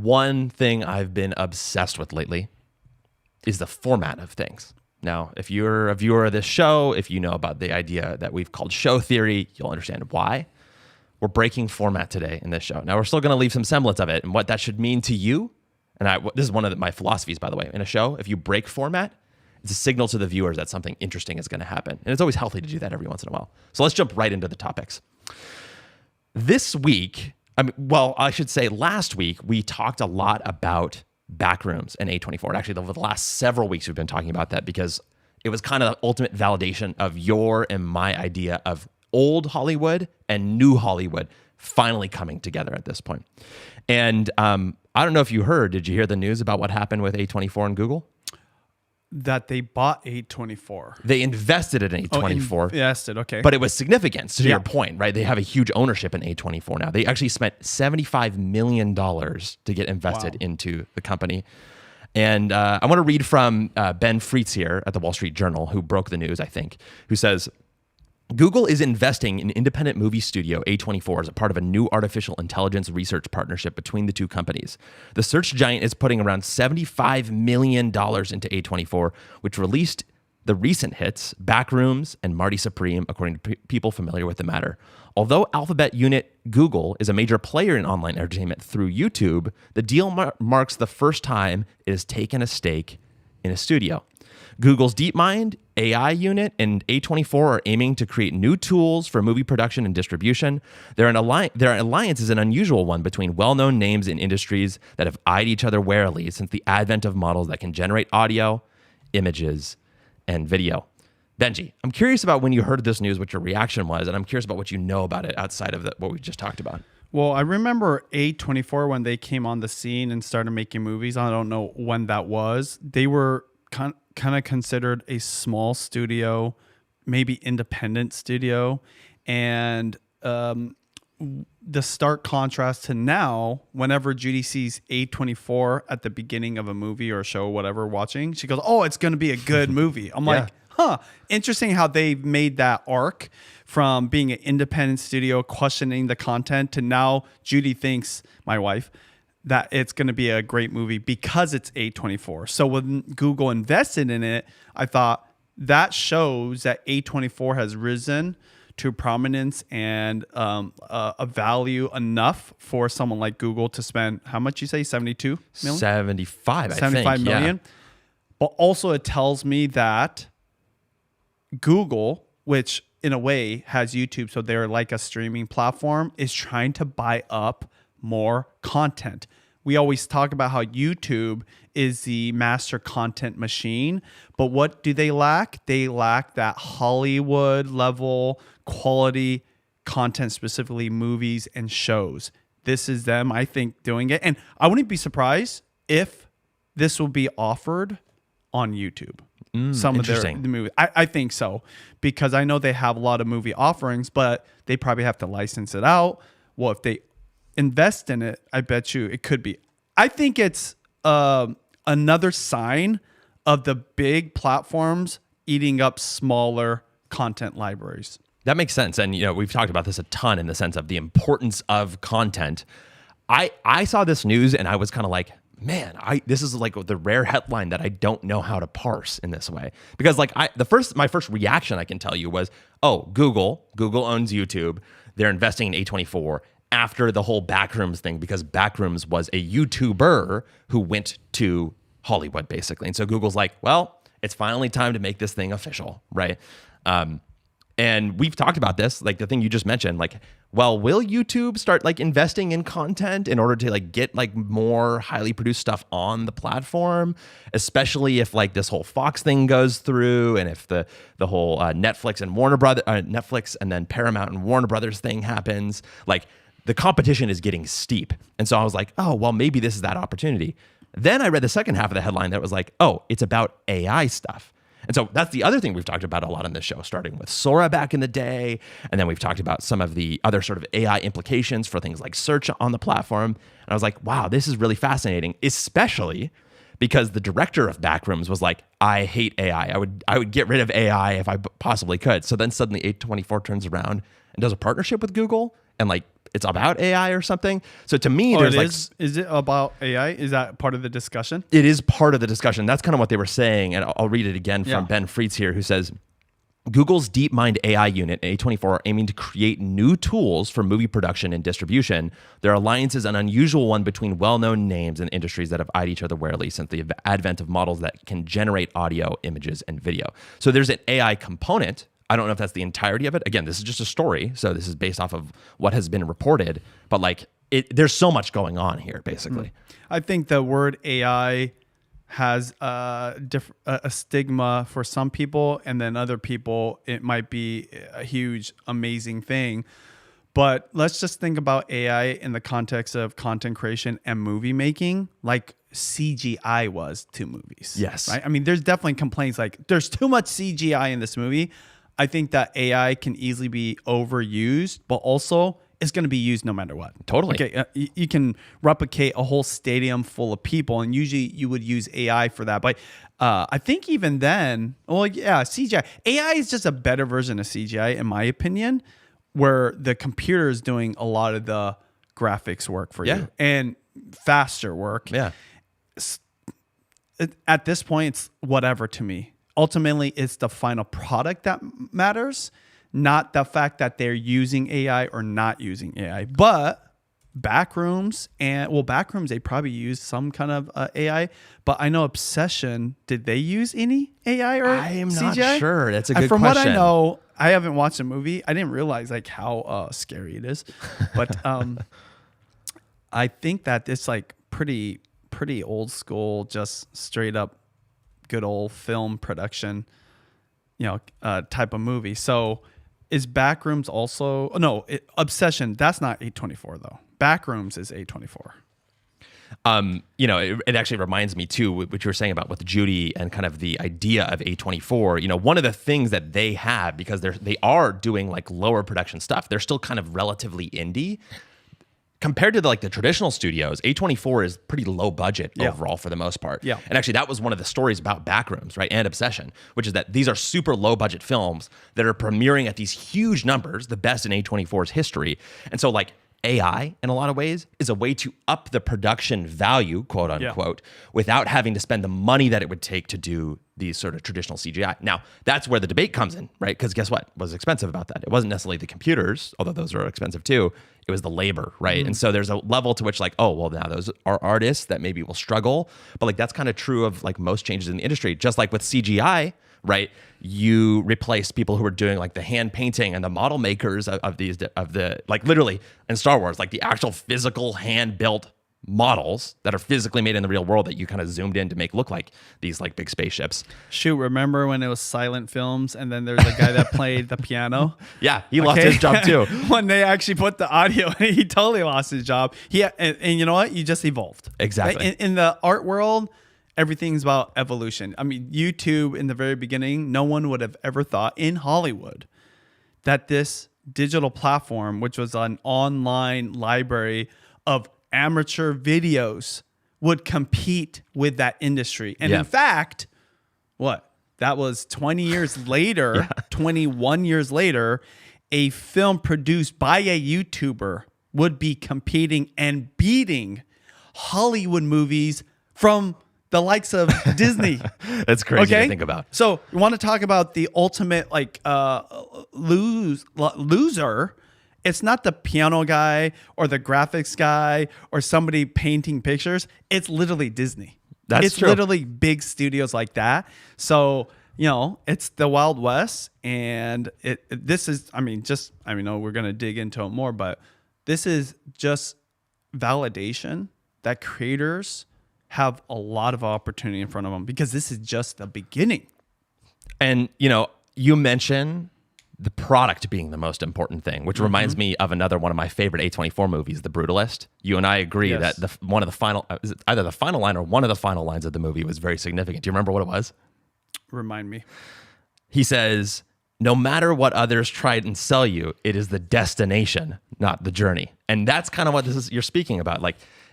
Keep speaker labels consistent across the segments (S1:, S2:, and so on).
S1: one thing I've been obsessed with lately is the format of things. Now, if you're a viewer of this show, if you know about the idea that we've called show theory, you'll understand why. We're breaking format today in this show. Now, we're still going to leave some semblance of it and what that should mean to you. And this is one of my philosophies, by the way. In a show, if you break format, it's a signal to the viewers that something interesting is going to happen. And it's always healthy to do that every once in a while. So let's jump right into the topics. This week, I should say last week, we talked a lot about Backrooms and A24. And actually, over the last several weeks, we've been talking about that because it was kind of the ultimate validation of your and my idea of old Hollywood and new Hollywood finally coming together at this point. And I don't know if you heard, did you hear the news about what happened with A24 and Google?
S2: That they bought A24.
S1: They invested in A24.
S2: Invested, okay.
S1: But it was significant, to your point, right? They have a huge ownership in A24 now. They actually spent $75 million to get invested into the company. And I want to read from Ben Freitz here at the Wall Street Journal, who broke the news, I think, who says, Google is investing in independent movie studio A24 as a part of a new artificial intelligence research partnership between the two companies. The search giant is putting around $75 million into A24, which released the recent hits Backrooms and Marty Supreme, according to people familiar with the matter. Although Alphabet unit Google is a major player in online entertainment through YouTube, the deal marks the first time it has taken a stake in a studio. Google's DeepMind, AI unit, and A24 are aiming to create new tools for movie production and distribution. Their alliance is an unusual one between well-known names in industries that have eyed each other warily since the advent of models that can generate audio, images, and video. Benji, I'm curious about when you heard this news, what your reaction was, and I'm curious about what you know about it outside of what we just talked about.
S2: Well, I remember A24 when they came on the scene and started making movies. I don't know when that was. They were kind of considered a small studio, maybe independent studio. And the stark contrast to now, whenever Judy sees A24 at the beginning of a movie or a show or whatever watching, she goes, oh, it's going to be a good movie. I'm like, interesting how they've made that arc from being an independent studio, questioning the content, to now Judy thinks, my wife, that it's going to be a great movie because it's A24. So when Google invested in it, I thought that shows that A24 has risen to prominence and a value enough for someone like Google to spend, how much you say, 72 million?
S1: 75, I think.
S2: 75 million. Yeah. But also it tells me that Google, which in a way has YouTube, so they're like a streaming platform, is trying to buy up more content. We always talk about how YouTube is the master content machine, but what do they lack? They lack that Hollywood level quality content, specifically movies and shows. This is them, I think, doing it. And I wouldn't be surprised if this will be offered on YouTube. Some of the movies. I think so, because I know they have a lot of movie offerings, but they probably have to license it out. Well, if they invest in it, I bet you it could be. I think it's another sign of the big platforms eating up smaller content libraries.
S1: That makes sense. And we've talked about this a ton in the sense of the importance of content. I saw this news and I was kind of like, man, this is like the rare headline that I don't know how to parse in this way. Because my first reaction I can tell you was, oh, Google owns YouTube. They're investing in A24 after the whole Backrooms thing, because Backrooms was a YouTuber who went to Hollywood, basically. And so Google's like, well, it's finally time to make this thing official, right? And we've talked about this, like the thing you just mentioned, like, well, will YouTube start like investing in content in order to like get like more highly produced stuff on the platform, especially if like this whole Fox thing goes through, and if the whole Netflix and then Paramount and Warner Brothers thing happens, like the competition is getting steep. And so I was like, oh, well, maybe this is that opportunity. Then I read the second half of the headline that was like, oh, it's about AI stuff. And so that's the other thing we've talked about a lot on this show, starting with Sora back in the day. And then we've talked about some of the other sort of AI implications for things like search on the platform. And I was like, wow, this is really fascinating, especially because the director of Backrooms was like, I hate AI. I would get rid of AI if I possibly could. So then suddenly A24 turns around and does a partnership with Google and like it's about AI or something. So to me, there's like,
S2: is it about AI? Is that part of the discussion?
S1: it is part of the discussion. That's kind of what they were saying. And I'll read it again from
S2: Yeah.
S1: Ben Frietz here, who says, Google's DeepMind AI unit and A24 are aiming to create new tools for movie production and distribution. Their alliance is an unusual one between well-known names and industries that have eyed each other warily since the advent of models that can generate audio, images, and video. So there's an AI component. I don't know if that's the entirety of it. Again, this is just a story, so this is based off of what has been reported. But like, there's so much going on here, basically.
S2: I think the word AI has a stigma for some people, and then other people it might be a huge, amazing thing. But let's just think about AI in the context of content creation and movie making, like CGI was to movies.
S1: Yes.
S2: Right? I mean, there's definitely complaints like there's too much CGI in this movie. I think that AI can easily be overused, but also it's going to be used no matter what.
S1: Totally.
S2: Okay, you can replicate a whole stadium full of people, and usually you would use AI for that. But I think even then, well, yeah, CGI. AI is just a better version of CGI, in my opinion, where the computer is doing a lot of the graphics work for you and faster work.
S1: Yeah.
S2: At this point, it's whatever to me. Ultimately, it's the final product that matters, not the fact that they're using AI or not using AI. But Backrooms Backrooms, they probably use some kind of AI. But I know Obsession, did they use any AI or
S1: I am not
S2: CGI?
S1: sure. That's a good
S2: From
S1: question.
S2: what I know, I haven't watched the movie. I didn't realize like how scary it is. But I think that it's like pretty old school, just straight up good old film production, type of movie. So is Backrooms also, Obsession, that's not A24 though. Backrooms is A24.
S1: It actually reminds me too, what you were saying about with Judy and kind of the idea of A24. One of the things that they have, because they are doing like lower production stuff, they're still kind of relatively indie. Compared to the traditional studios, A24 is pretty low budget overall for the most part.
S2: Yeah.
S1: And actually, that was one of the stories about Backrooms, right, and Obsession, which is that these are super low budget films that are premiering at these huge numbers, the best in A24's history. And so AI, in a lot of ways, is a way to up the production value, quote unquote, without having to spend the money that it would take to do these sort of traditional CGI. Now, that's where the debate comes in, right? Because guess what was expensive about that? It wasn't necessarily the computers, although those are expensive too. It was the labor, right? And so there's a level to which now those are artists that maybe will struggle. But that's kind of true of most changes in the industry. Just like with CGI, right? You replace people who are doing the hand painting and the model makers of the literally in Star Wars, the actual physical hand built models that are physically made in the real world that you kind of zoomed in to make look like these big spaceships.
S2: Shoot, remember when it was silent films and then there's a guy that played the piano?
S1: Yeah, he lost his job too.
S2: When they actually put the audio, he totally lost his job. And you know what? You just evolved.
S1: Exactly.
S2: In the art world, everything's about evolution. I mean, YouTube in the very beginning, no one would have ever thought in Hollywood that this digital platform, which was an online library of amateur videos, would compete with that industry. And in fact, that was 20 years later, 21 years later, a film produced by a YouTuber would be competing and beating Hollywood movies from the likes of Disney.
S1: That's crazy to think about.
S2: So you want to talk about the ultimate loser. It's not the piano guy or the graphics guy or somebody painting pictures. It's literally Disney. It's
S1: true.
S2: Literally big studios like that. So, it's the Wild West. And this is, we're going to dig into it more, but this is just validation that creators have a lot of opportunity in front of them because this is just the beginning.
S1: And, you mentioned the product being the most important thing, which reminds me of another one of my favorite A24 movies, The Brutalist. You and I agree that either the final line or one of the final lines of the movie was very significant. Do you remember what it was?
S2: Remind me.
S1: He says, "No matter what others try and sell you, it is the destination, not the journey." And that's kind of what you're speaking about.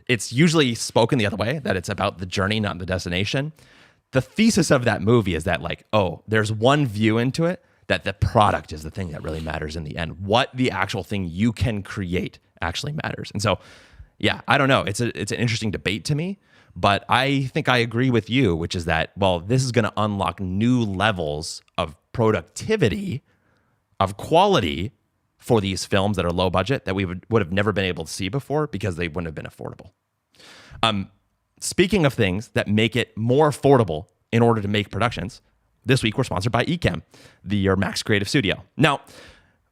S1: It's usually spoken the other way, that it's about the journey, not the destination. The thesis of that movie is that there's one view into it that the product is the thing that really matters in the end. What the actual thing you can create actually matters. And so, yeah, I don't know. It's an interesting debate to me, but I think I agree with you, which is that, well, this is going to unlock new levels of productivity, of quality for these films that are low budget that we would have never been able to see before because they wouldn't have been affordable. Speaking of things that make it more affordable in order to make productions, this week we're sponsored by Ecamm, your Max Creative Studio. Now,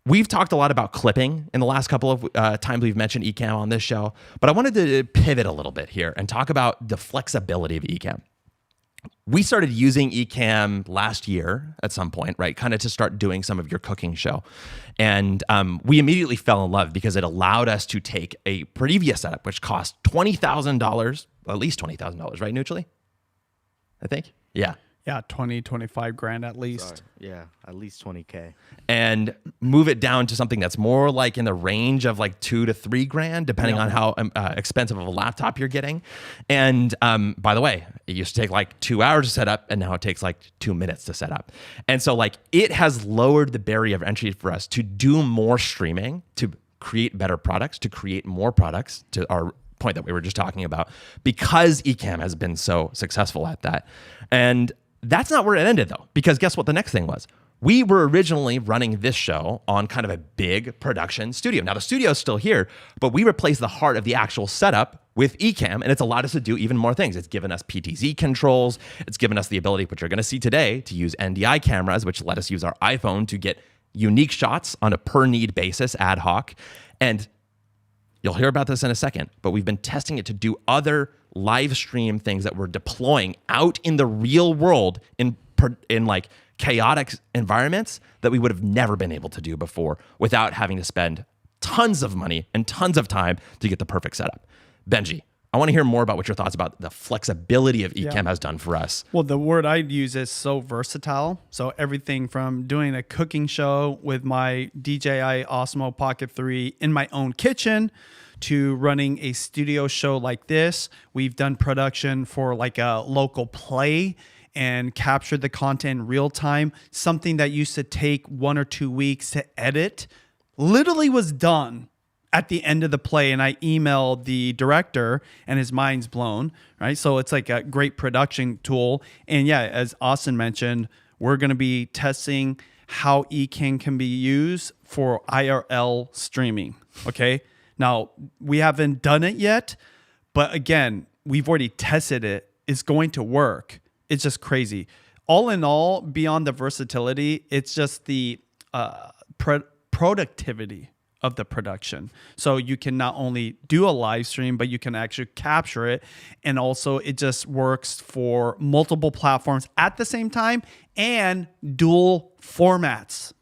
S1: we've talked a lot about clipping in the last couple of times we've mentioned Ecamm on this show, but I wanted to pivot a little bit here and talk about the flexibility of Ecamm. We started using Ecamm last year at some point, right? Kind of to start doing some of your cooking show. And we immediately fell in love because it allowed us to take a previous setup, which cost $20,000, at least $20,000, right, Neutrally? I think. Yeah.
S2: Yeah, 20, 25 grand at least.
S3: Sorry. Yeah, at least 20K.
S1: And move it down to something that's more like in the range of like 2 to 3 grand, depending on how expensive of a laptop you're getting. And by the way, it used to take like 2 hours to set up, and now it takes like 2 minutes to set up. And so like it has lowered the barrier of entry for us to do more streaming, to create better products, to create more products, to our point that we were just talking about, because Ecamm has been so successful at that. And that's not where it ended, though, because guess what the next thing was? We were originally running this show on kind of a big production studio. Now, the studio is still here, but we replaced the heart of the actual setup with Ecamm, and it's allowed us to do even more things. It's given us PTZ controls. It's given us the ability, which you're going to see today, to use NDI cameras, which let us use our iPhone to get unique shots on a per-need basis, ad hoc. And you'll hear about this in a second, but we've been testing it to do other live stream things that we're deploying out in the real world in like chaotic environments that we would have never been able to do before without having to spend tons of money and tons of time to get the perfect setup. Benji, I want to hear more about what your thoughts about the flexibility of Ecamm has done for us.
S2: Well, the word I'd use is so versatile. So everything from doing a cooking show with my DJI Osmo Pocket 3 in my own kitchen to running a studio show like this. We've done production for like a local play and captured the content in real time. Something that used to take 1 or 2 weeks to edit literally was done at the end of the play, and I emailed the director and his mind's blown, right? So it's like a great production tool. And yeah, as Austin mentioned, we're going to be testing how Ecamm can be used for IRL streaming, okay? Now, we haven't done it yet, but again, we've already tested it. It's going to work. It's just crazy. All in all, beyond the versatility, it's just the productivity of the production. So you can not only do a live stream, but you can actually capture it. And also it just works for multiple platforms at the same time and dual formats.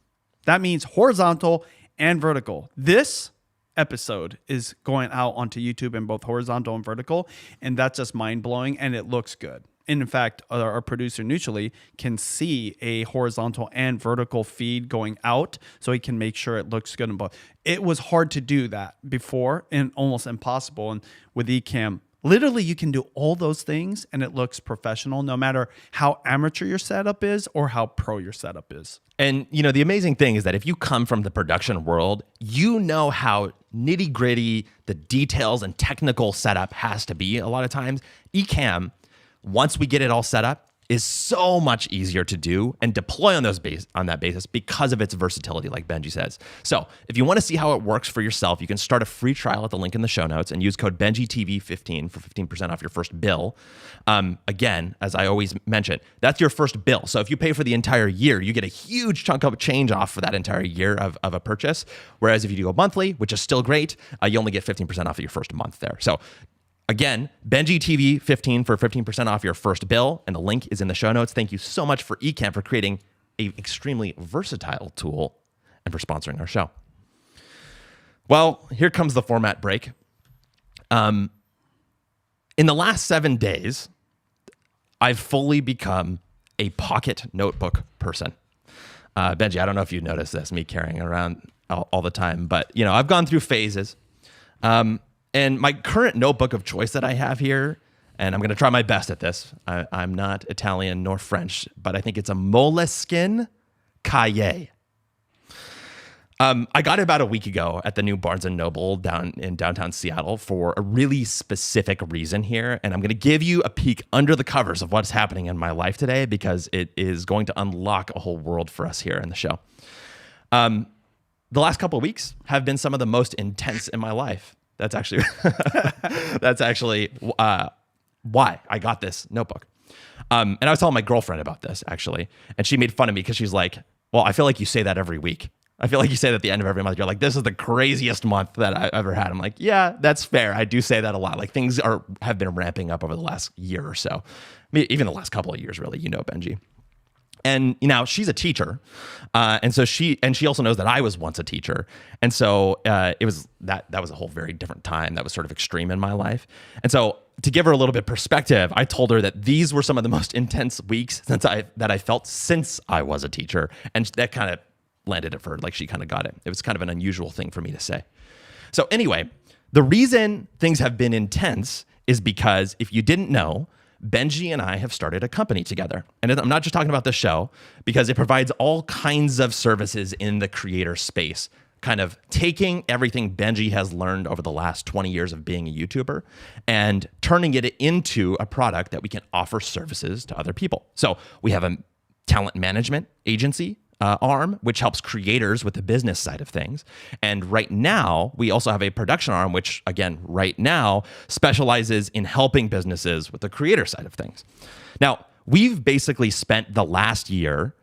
S2: That means horizontal and vertical. This episode is going out onto YouTube in both horizontal and vertical, and that's just mind-blowing, and it looks good. And in fact, our producer Neutrally can see a horizontal and vertical feed going out, so he can make sure it looks good in both. It was hard to do that before and almost impossible. And with Ecamm, literally you can do all those things and it looks professional, no matter how amateur your setup is or how pro your setup is.
S1: And, you know, the amazing thing is that if you come from the production world, you know how nitty gritty the details and technical setup has to be a lot of times. Ecamm, once we get it all set up, is so much easier to do and deploy on that basis because of its versatility, like Benji says. So if you want to see how it works for yourself, you can start a free trial at the link in the show notes and use code BenjiTV15 for 15% off your first bill. Again, as I always mention, that's your first bill. So if you pay for the entire year, you get a huge chunk of change off for that entire year of a purchase. Whereas if you do a monthly, which is still great, you only get 15% off of your first month there. So again, Benji TV 15 for 15% off your first bill, and the link is in the show notes. Thank you so much for Ecamm for creating an extremely versatile tool and for sponsoring our show. Well, here comes the format break. In the last 7 days, I've fully become a pocket notebook person. Benji, I don't know if you noticed this, me carrying around all the time, but you know, I've gone through phases. And my current notebook of choice that I have here, and I'm going to try my best at this. I'm not Italian nor French, but I think it's a Moleskine Cahier. I got it about a week ago at the new Barnes & Noble down in downtown Seattle for a really specific reason here. And I'm going to give you a peek under the covers of what's happening in my life today because it is going to unlock a whole world for us here in the show. The last couple of weeks have been some of the most intense in my life. That's actually why I got this notebook. And I was telling my girlfriend about this, actually. And she made fun of me because she's like, well, I feel like you say that every week. I feel like you say that at the end of every month. You're like, this is the craziest month that I've ever had. I'm like, yeah, that's fair. I do say that a lot. Like things have been ramping up over the last year or so. I mean, even the last couple of years, really, Benji. And she's a teacher. And so she also knows that I was once a teacher. And so it was that was a whole very different time that was sort of extreme in my life. And so to give her a little bit of perspective, I told her that these were some of the most intense weeks that I felt since I was a teacher. And that kind of landed it for her, like she kind of got it. It was kind of an unusual thing for me to say. So anyway, the reason things have been intense is because if you didn't know, Benji and I have started a company together. And I'm not just talking about the show because it provides all kinds of services in the creator space, kind of taking everything Benji has learned over the last 20 years of being a YouTuber and turning it into a product that we can offer services to other people. So we have a talent management agency arm, which helps creators with the business side of things. And right now, we also have a production arm, which again, right now, specializes in helping businesses with the creator side of things. Now, we've basically spent the last year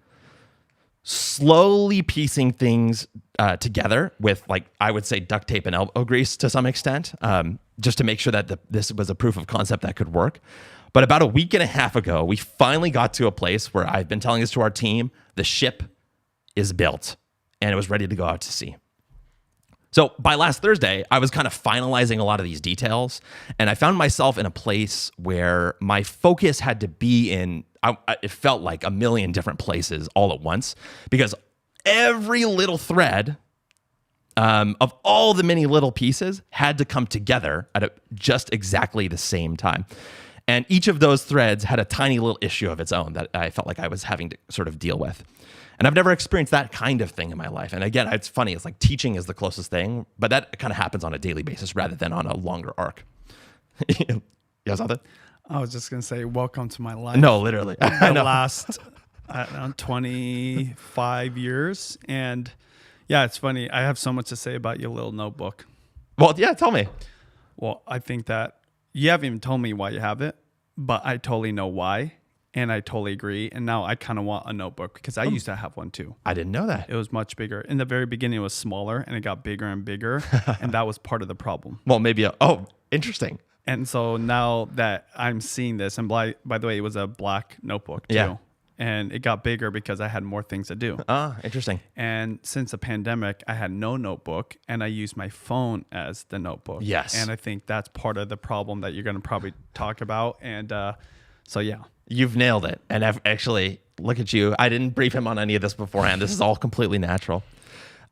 S1: slowly piecing things together with, like, I would say duct tape and elbow grease to some extent, just to make sure that this was a proof of concept that could work. But about a week and a half ago, we finally got to a place where I've been telling this to our team, the ship is built and it was ready to go out to sea. So by last Thursday, I was kind of finalizing a lot of these details and I found myself in a place where my focus had to be it felt like a million different places all at once because every little thread of all the many little pieces had to come together at just exactly the same time. And each of those threads had a tiny little issue of its own that I felt like I was having to sort of deal with. And I've never experienced that kind of thing in my life. And again, it's funny. It's like teaching is the closest thing, but that kind of happens on a daily basis rather than on a longer arc. You have something?
S2: I was just going to say, welcome to my life.
S1: No, literally.
S2: The last 25 years. And yeah, it's funny. I have so much to say about your little notebook.
S1: Well, yeah, tell me.
S2: Well, I think that you haven't even told me why you have it, but I totally know why. And I totally agree. And now I kind of want a notebook because I used to have one too.
S1: I didn't know that.
S2: It was much bigger. In the very beginning, it was smaller and it got bigger and bigger. And that was part of the problem.
S1: Well, maybe. Interesting.
S2: And so now that I'm seeing this, and by the way, it was a black notebook too.
S1: Yeah.
S2: And it got bigger because I had more things to do.
S1: Interesting.
S2: And since the pandemic, I had no notebook and I used my phone as the notebook.
S1: Yes.
S2: And I think that's part of the problem that you're going to probably talk about. And so, yeah.
S1: You've nailed it. And I've actually, look at you. I didn't brief him on any of this beforehand. This is all completely natural.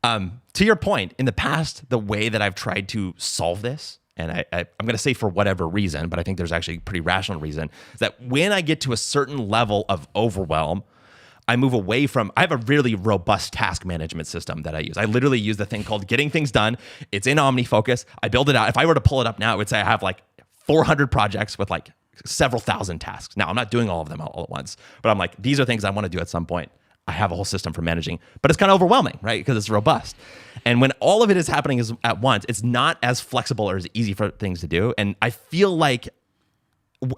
S1: To your point, in the past, the way that I've tried to solve this, and I'm going to say for whatever reason, but I think there's actually a pretty rational reason, is that when I get to a certain level of overwhelm, I move away from, I have a really robust task management system that I use. I literally use the thing called Getting Things Done. It's in OmniFocus. I build it out. If I were to pull it up now, it would say I have like 400 projects with like several thousand tasks. Now, I'm not doing all of them all at once, but I'm like, these are things I want to do at some point. I have a whole system for managing, but it's kind of overwhelming, right? Because it's robust. And when all of it is happening at once, it's not as flexible or as easy for things to do. And I feel like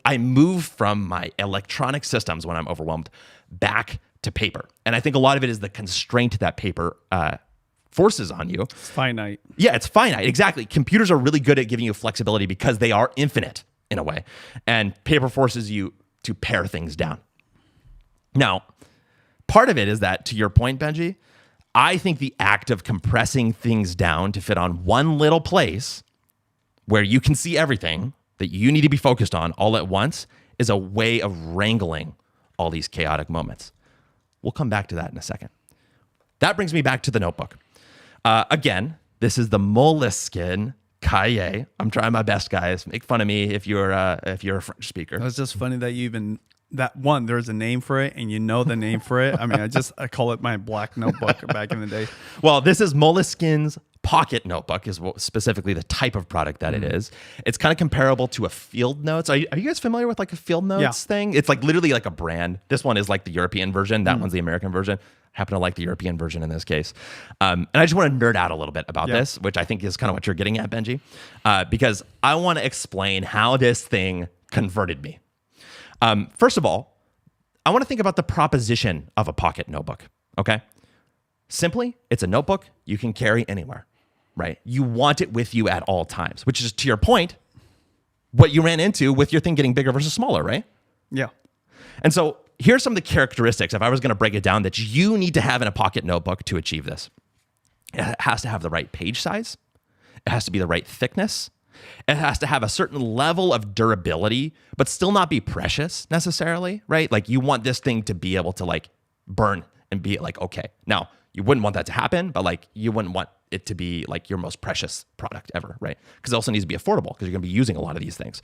S1: I move from my electronic systems when I'm overwhelmed back to paper. And I think a lot of it is the constraint that paper forces on you.
S2: It's finite.
S1: Yeah, it's finite. Exactly. Computers are really good at giving you flexibility because they are infinite in a way. And paper forces you to pare things down. Now, part of it is that, to your point, Benji, I think the act of compressing things down to fit on one little place where you can see everything that you need to be focused on all at once is a way of wrangling all these chaotic moments. We'll come back to that in a second. That brings me back to the notebook. Again, this is the Moleskine Cahier. I'm trying my best, guys. Make fun of me if you're a French speaker.
S2: It's just funny that you even there's a name for it and you know the name for it. I mean, I call it my black notebook back in the day.
S1: Well, this is Moleskine's pocket notebook is specifically the type of product that it is. It's kind of comparable to a Field Notes. Are you guys familiar with like a Field Notes thing? It's like literally like a brand. This one is like the European version. That one's the American version. Happen to like the European version in this case. And I just want to nerd out a little bit about this, which I think is kind of what you're getting at, Benji, because I want to explain how this thing converted me. First of all, I want to think about the proposition of a pocket notebook, okay? Simply, it's a notebook you can carry anywhere, right? You want it with you at all times, which is, to your point, what you ran into with your thing getting bigger versus smaller, right?
S2: Yeah.
S1: And so here's some of the characteristics, if I was going to break it down, that you need to have in a pocket notebook to achieve this. It has to have the right page size. It has to be the right thickness. It has to have a certain level of durability, but still not be precious necessarily, right? Like you want this thing to be able to like burn and be like, okay. Now, you wouldn't want that to happen, but like you wouldn't want it to be like your most precious product ever, right? Because it also needs to be affordable because you're going to be using a lot of these things.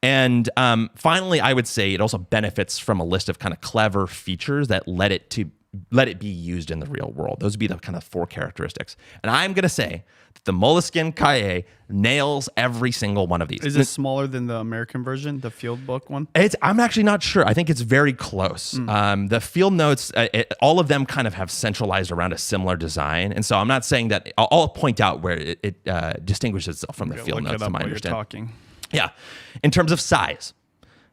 S1: And finally, I would say it also benefits from a list of kind of clever features that let it be used in the real world. Those would be the kind of 4 characteristics. And I'm going to say that the Moleskine Cahier nails every single one of these.
S2: Is it smaller than the American version, the Field Book one?
S1: I'm actually not sure. I think it's very close. The Field Notes, all of them kind of have centralized around a similar design. And so I'm not saying that, I'll point out where it distinguishes itself from the Field Notes, to my understanding.
S2: Talking.
S1: Yeah. In terms of size,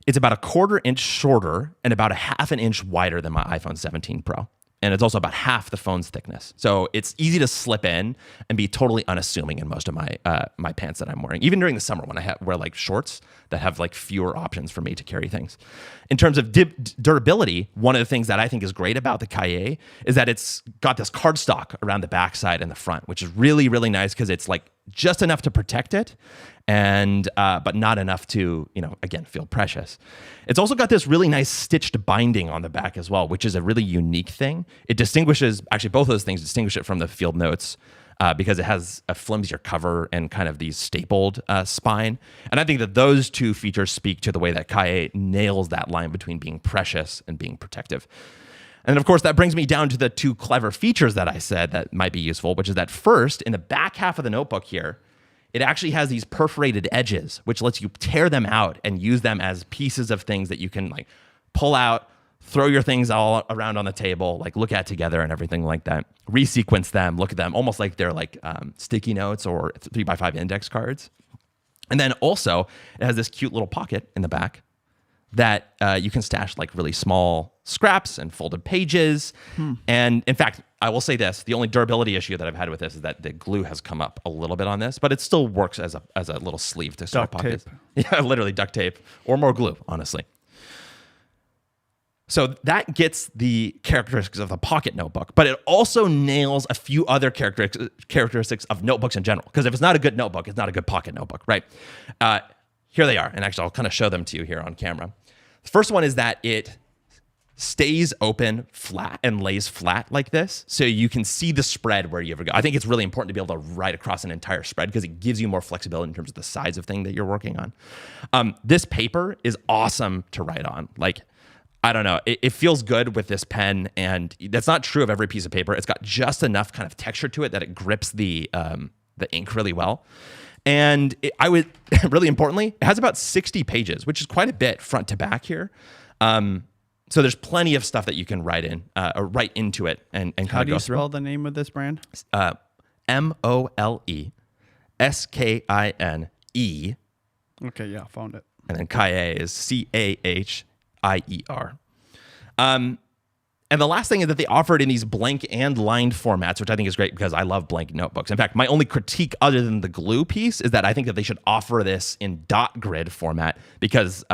S1: it's about a 1/4 inch shorter and about a 1/2 inch wider than my iPhone 17 Pro. And it's also about half the phone's thickness. So it's easy to slip in and be totally unassuming in most of my pants that I'm wearing. Even during the summer when I wear like shorts that have like fewer options for me to carry things. In terms of durability, one of the things that I think is great about the Cahier is that it's got this cardstock around the backside and the front, which is really, really nice because it's like just enough to protect it and but not enough to, again, feel precious. It's also got this really nice stitched binding on the back as well, which is a really unique thing. It distinguishes, actually both of those things distinguish it from the Field Notes because it has a flimsier cover and kind of these stapled spine. And I think that those 2 features speak to the way that Cahier nails that line between being precious and being protective. And of course, that brings me down to the 2 clever features that I said that might be useful, which is that first, in the back half of the notebook here, it actually has these perforated edges, which lets you tear them out and use them as pieces of things that you can like pull out, throw your things all around on the table, like look at together and everything like that. Resequence them, look at them, almost like they're like sticky notes or 3x5 index cards. And then also, it has this cute little pocket in the back that you can stash like really small scraps and folded pages. And in fact, I will say this, the only durability issue that I've had with this is that the glue has come up a little bit on this, but it still works as a little sleeve to store pockets. Yeah, literally duct tape or more glue, honestly. So that gets the characteristics of the pocket notebook, but it also nails a few other characteristics of notebooks in general. Because if it's not a good notebook, it's not a good pocket notebook, right? Here they are. And actually, I'll kind of show them to you here on camera. The first one is that it stays open flat and lays flat like this. So you can see the spread where you ever go. I think it's really important to be able to write across an entire spread because it gives you more flexibility in terms of the size of thing that you're working on. This paper is awesome to write on. Like, I don't know. It feels good with this pen, and that's not true of every piece of paper. It's got just enough kind of texture to it that it grips the ink really well. And really importantly, it has about 60 pages, which is quite a bit front to back here. So there's plenty of stuff that you can write in, or write into it, and kind of go through.
S2: How do you spell the name of this brand?
S1: Moleskine.
S2: Okay, yeah, found it.
S1: And then Cahier is Cahier. And the last thing is that they offer it in these blank and lined formats, which I think is great because I love blank notebooks. In fact, my only critique other than the glue piece is that I think that they should offer this in dot grid format because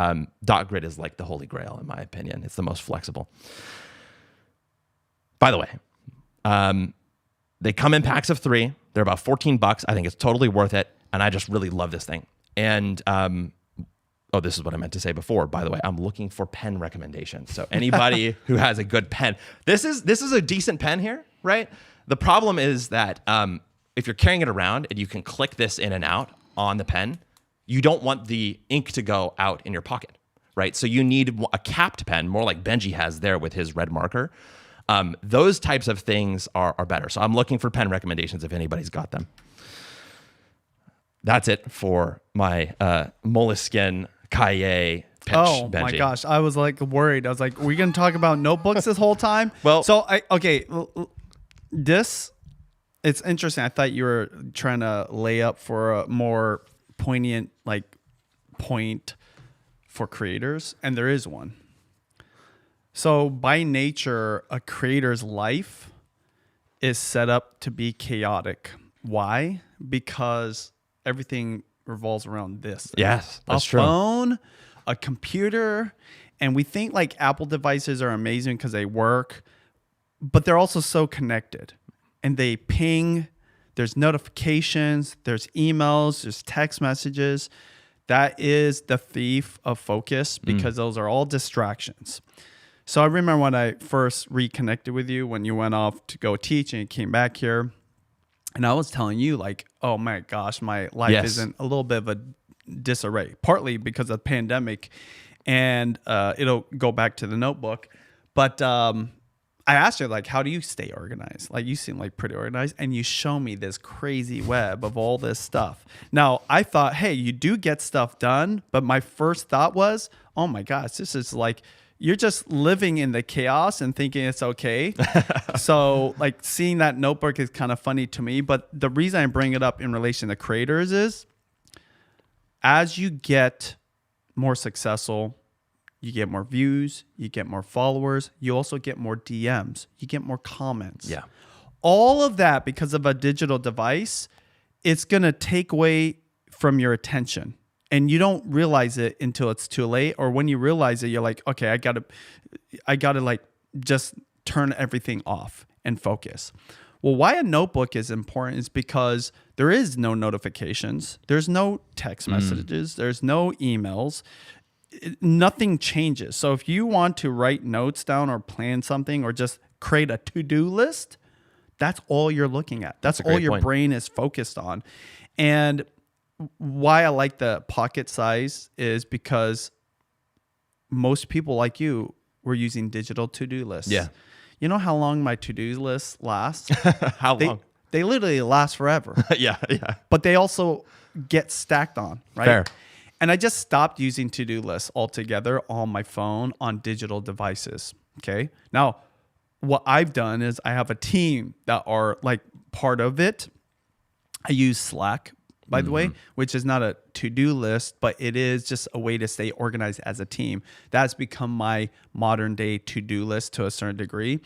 S1: dot grid is like the holy grail, in my opinion. It's the most flexible. By the way, they come in packs of 3. They're about $14. I think it's totally worth it. And I just really love this thing. And oh, this is what I meant to say before. By the way, I'm looking for pen recommendations. So anybody who has a good pen, this is a decent pen here, right? The problem is that if you're carrying it around and you can click this in and out, on the pen, you don't want the ink to go out in your pocket, right? So you need a capped pen, more like Benji has there with his red marker. Those types of things are better. So I'm looking for pen recommendations if anybody's got them. That's it for my Moleskine Cahier pinch,
S2: Oh
S1: Benji.
S2: my gosh, I was like worried. I was like, "Are we gonna talk about notebooks this whole time?"
S1: Well-
S2: so this it's interesting. I thought you were trying to lay up for a more poignant point for creators, and there is one. So by nature, a creator's life is set up to be chaotic. Why? Because everything revolves around this.
S1: Yes, that's
S2: a
S1: true.
S2: phone, a computer, and we think like Apple devices are amazing because they work, but they're also so connected and they ping. There's notifications, there's emails, there's text messages. That is the thief of focus because those are all distractions. So I remember when I first reconnected with you when you went off to go teach and you came back here. And I was telling you, like, oh my gosh, my life is in a little bit of a disarray, partly because of the pandemic. And it'll go back to the notebook. But I asked you, like, how do you stay organized? Like, you seem like pretty organized. And you show me this crazy web of all this stuff. Now, I thought, hey, you do get stuff done. But my first thought was, oh my gosh, this is like, you're just living in the chaos and thinking it's okay. So like seeing that notebook is kind of funny to me. But the reason I bring it up in relation to creators is as you get more successful, you get more views, you get more followers, you also get more DMs, you get more comments.
S1: Yeah.
S2: All of that because of a digital device, it's going to take away from your attention. And you don't realize it until it's too late. Or when you realize it, you're like, okay, I gotta like just turn everything off and focus. Well, why a notebook is important is because there is no notifications. There's no text messages. There's no emails. Nothing changes. So if you want to write notes down or plan something or just create a to-do list, that's all you're looking at. That's all your brain is focused on. And why I like the pocket size is because most people like you were using digital to-do lists.
S1: Yeah.
S2: You know how long my to-do lists last?
S1: How long?
S2: They literally last forever.
S1: Yeah.
S2: But they also get stacked on, right?
S1: Fair.
S2: And I just stopped using to-do lists altogether on my phone on digital devices. Okay. Now, what I've done is I have a team that are like part of it. I use Slack, by the way, which is not a to-do list, but it is just a way to stay organized as a team. That's become my modern day to-do list to a certain degree.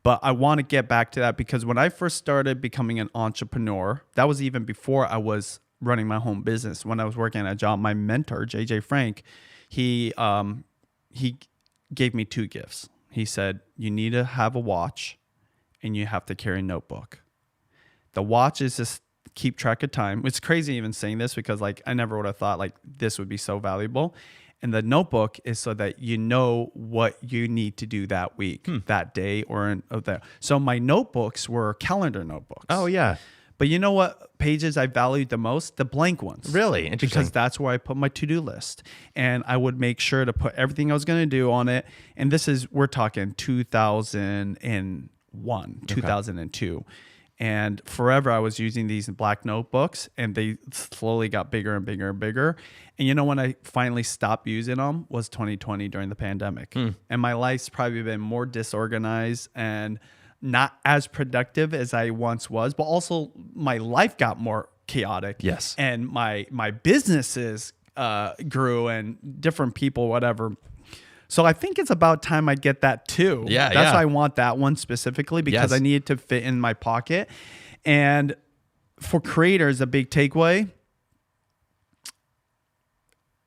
S2: But I want to get back to that because when I first started becoming an entrepreneur, that was even before I was running my home business. When I was working at a job, my mentor, JJ Frank, he gave me two gifts. He said, you need to have a watch and you have to carry a notebook. The watch is just keep track of time. It's crazy even saying this because like I never would have thought like this would be so valuable. And the notebook is so that you know what you need to do that week, that day, or that. So my notebooks were calendar notebooks.
S1: Oh yeah.
S2: But you know what pages I valued the most? The blank ones.
S1: Really? Interesting.
S2: Because that's where I put my to-do list. And I would make sure to put everything I was going to do on it. And we're talking 2001, 2002. And forever I was using these black notebooks and they slowly got bigger and bigger and bigger. And you know when I finally stopped using them was 2020 during the pandemic. And my life's probably been more disorganized and not as productive as I once was, but also my life got more chaotic.
S1: Yes.
S2: And my businesses grew and different people, whatever. So I think it's about time I get that too.
S1: Yeah,
S2: That's why I want that one specifically because I need it to fit in my pocket. And for creators, a big takeaway,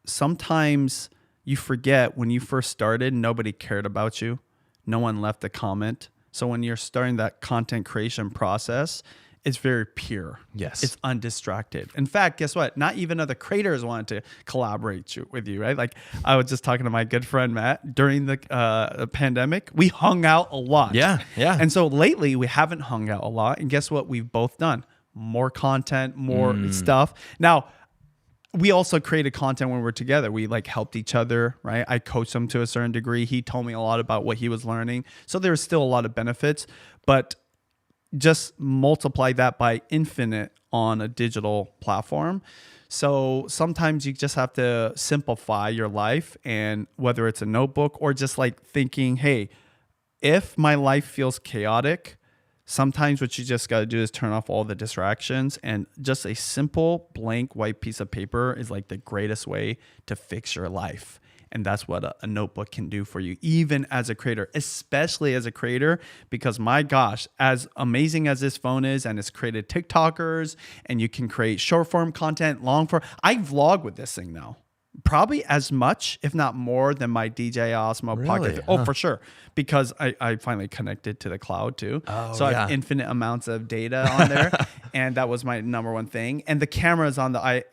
S2: sometimes you forget when you first started, nobody cared about you. No one left a comment. So when you're starting that content creation process, it's very pure.
S1: Yes.
S2: It's undistracted. In fact, guess what? Not even other creators wanted to collaborate with you, right? Like I was just talking to my good friend, Matt, during the pandemic, we hung out a lot.
S1: Yeah.
S2: And so lately we haven't hung out a lot. And guess what? We've both done more content, more stuff. Now, we also created content when we're together. We like helped each other, right? I coached him to a certain degree. He told me a lot about what he was learning. So there's still a lot of benefits, but just multiply that by infinite on a digital platform. So sometimes you just have to simplify your life, and whether it's a notebook or just like thinking, hey, if my life feels chaotic, sometimes what you just got to do is turn off all the distractions, and just a simple blank white piece of paper is like the greatest way to fix your life. And that's what a notebook can do for you, even as a creator, especially as a creator, because my gosh, as amazing as this phone is, and it's created TikTokers, and you can create short form content, long form. I vlog with this thing now. Probably as much, if not more, than my DJI Osmo Pocket.
S1: Huh.
S2: Oh, for sure. Because I finally connected to the cloud too. So I have infinite amounts of data on there. And that was my number one thing. And the camera's on the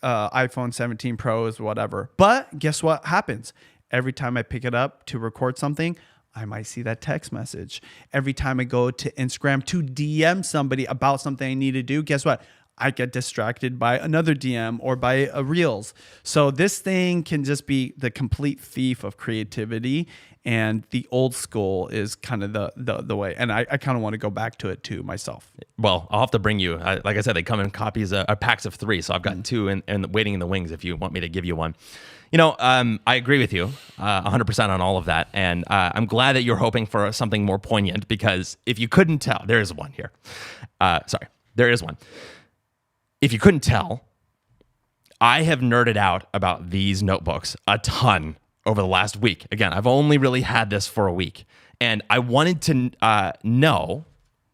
S2: iPhone 17 Pros, whatever. But guess what happens? Every time I pick it up to record something, I might see that text message. Every time I go to Instagram to DM somebody about something I need to do, guess what? I get distracted by another DM or by a Reels. So this thing can just be the complete thief of creativity, and the old school is kind of the way. And I kind of want to go back to it too myself.
S1: Well, I'll have to bring you. Like I said, they come in copies, packs of 3. So I've got 2 and waiting in the wings if you want me to give you one. You know, I agree with you 100% on all of that. And I'm glad that you're hoping for something more poignant, because if you couldn't tell, there is one here. There is one. If you couldn't tell, I have nerded out about these notebooks a ton over the last week. Again, I've only really had this for a week. And I wanted to know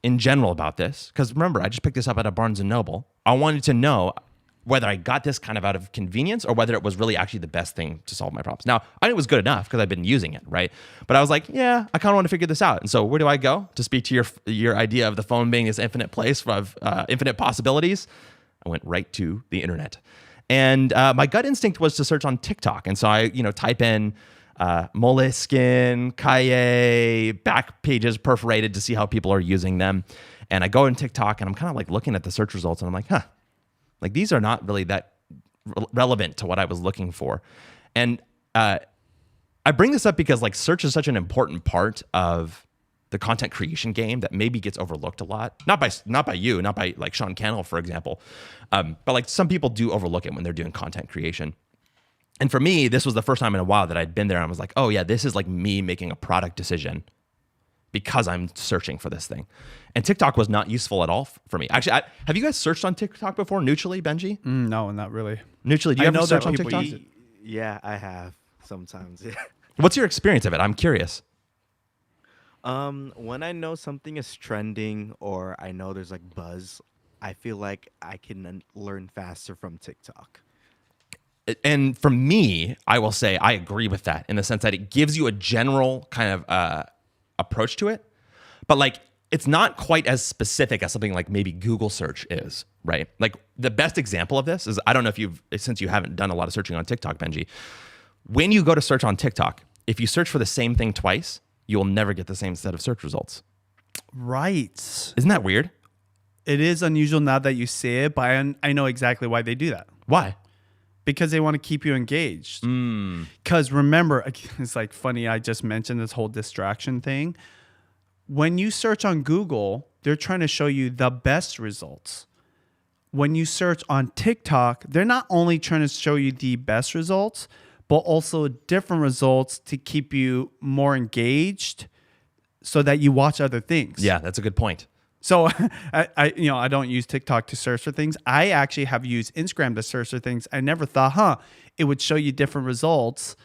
S1: in general about this, because remember, I just picked this up at a Barnes & Noble. I wanted to know whether I got this kind of out of convenience or whether it was really actually the best thing to solve my problems. Now, I knew it was good enough because I've been using it, right? But I was like, yeah, I kind of want to figure this out. And so where do I go to speak to your idea of the phone being this infinite place of infinite possibilities? I went right to the internet. And my gut instinct was to search on TikTok. And so I, type in Moleskine Cahier back pages perforated to see how people are using them. And I go in TikTok and I'm kind of like looking at the search results and I'm like, like these are not really that relevant to what I was looking for. And I bring this up because like search is such an important part of the content creation game that maybe gets overlooked a lot. Not by you, not by like Sean Cannell, for example. But like some people do overlook it when they're doing content creation. And for me, this was the first time in a while that I'd been there and I was like, oh yeah, this is like me making a product decision because I'm searching for this thing. And TikTok was not useful at all for me. Actually, have you guys searched on TikTok before, Neutrally, Benji?
S2: No, not really.
S1: Neutrally, do you ever search on
S2: people
S1: TikTok?
S3: Yeah, I have sometimes. Yeah.
S1: What's your experience of it? I'm curious.
S3: When I know something is trending or I know there's like buzz, I feel like I can learn faster from TikTok.
S1: And for me, I will say I agree with that in the sense that it gives you a general kind of approach to it, but like it's not quite as specific as something like maybe Google search is, right? Like the best example of this is, I don't know if since you haven't done a lot of searching on TikTok, Benji, when you go to search on TikTok, if you search for the same thing twice, you will never get the same set of search results.
S2: Right.
S1: Isn't that weird?
S2: It is unusual now that you say it, but I know exactly why they do that.
S1: Why?
S2: Because they want to keep you engaged. Because remember, it's like funny, I just mentioned this whole distraction thing. When you search on Google, they're trying to show you the best results. When you search on TikTok, they're not only trying to show you the best results, but also different results to keep you more engaged so that you watch other things.
S1: Yeah, that's a good point.
S2: So I don't use TikTok to search for things. I actually have used Instagram to search for things. I never thought, it would show you different results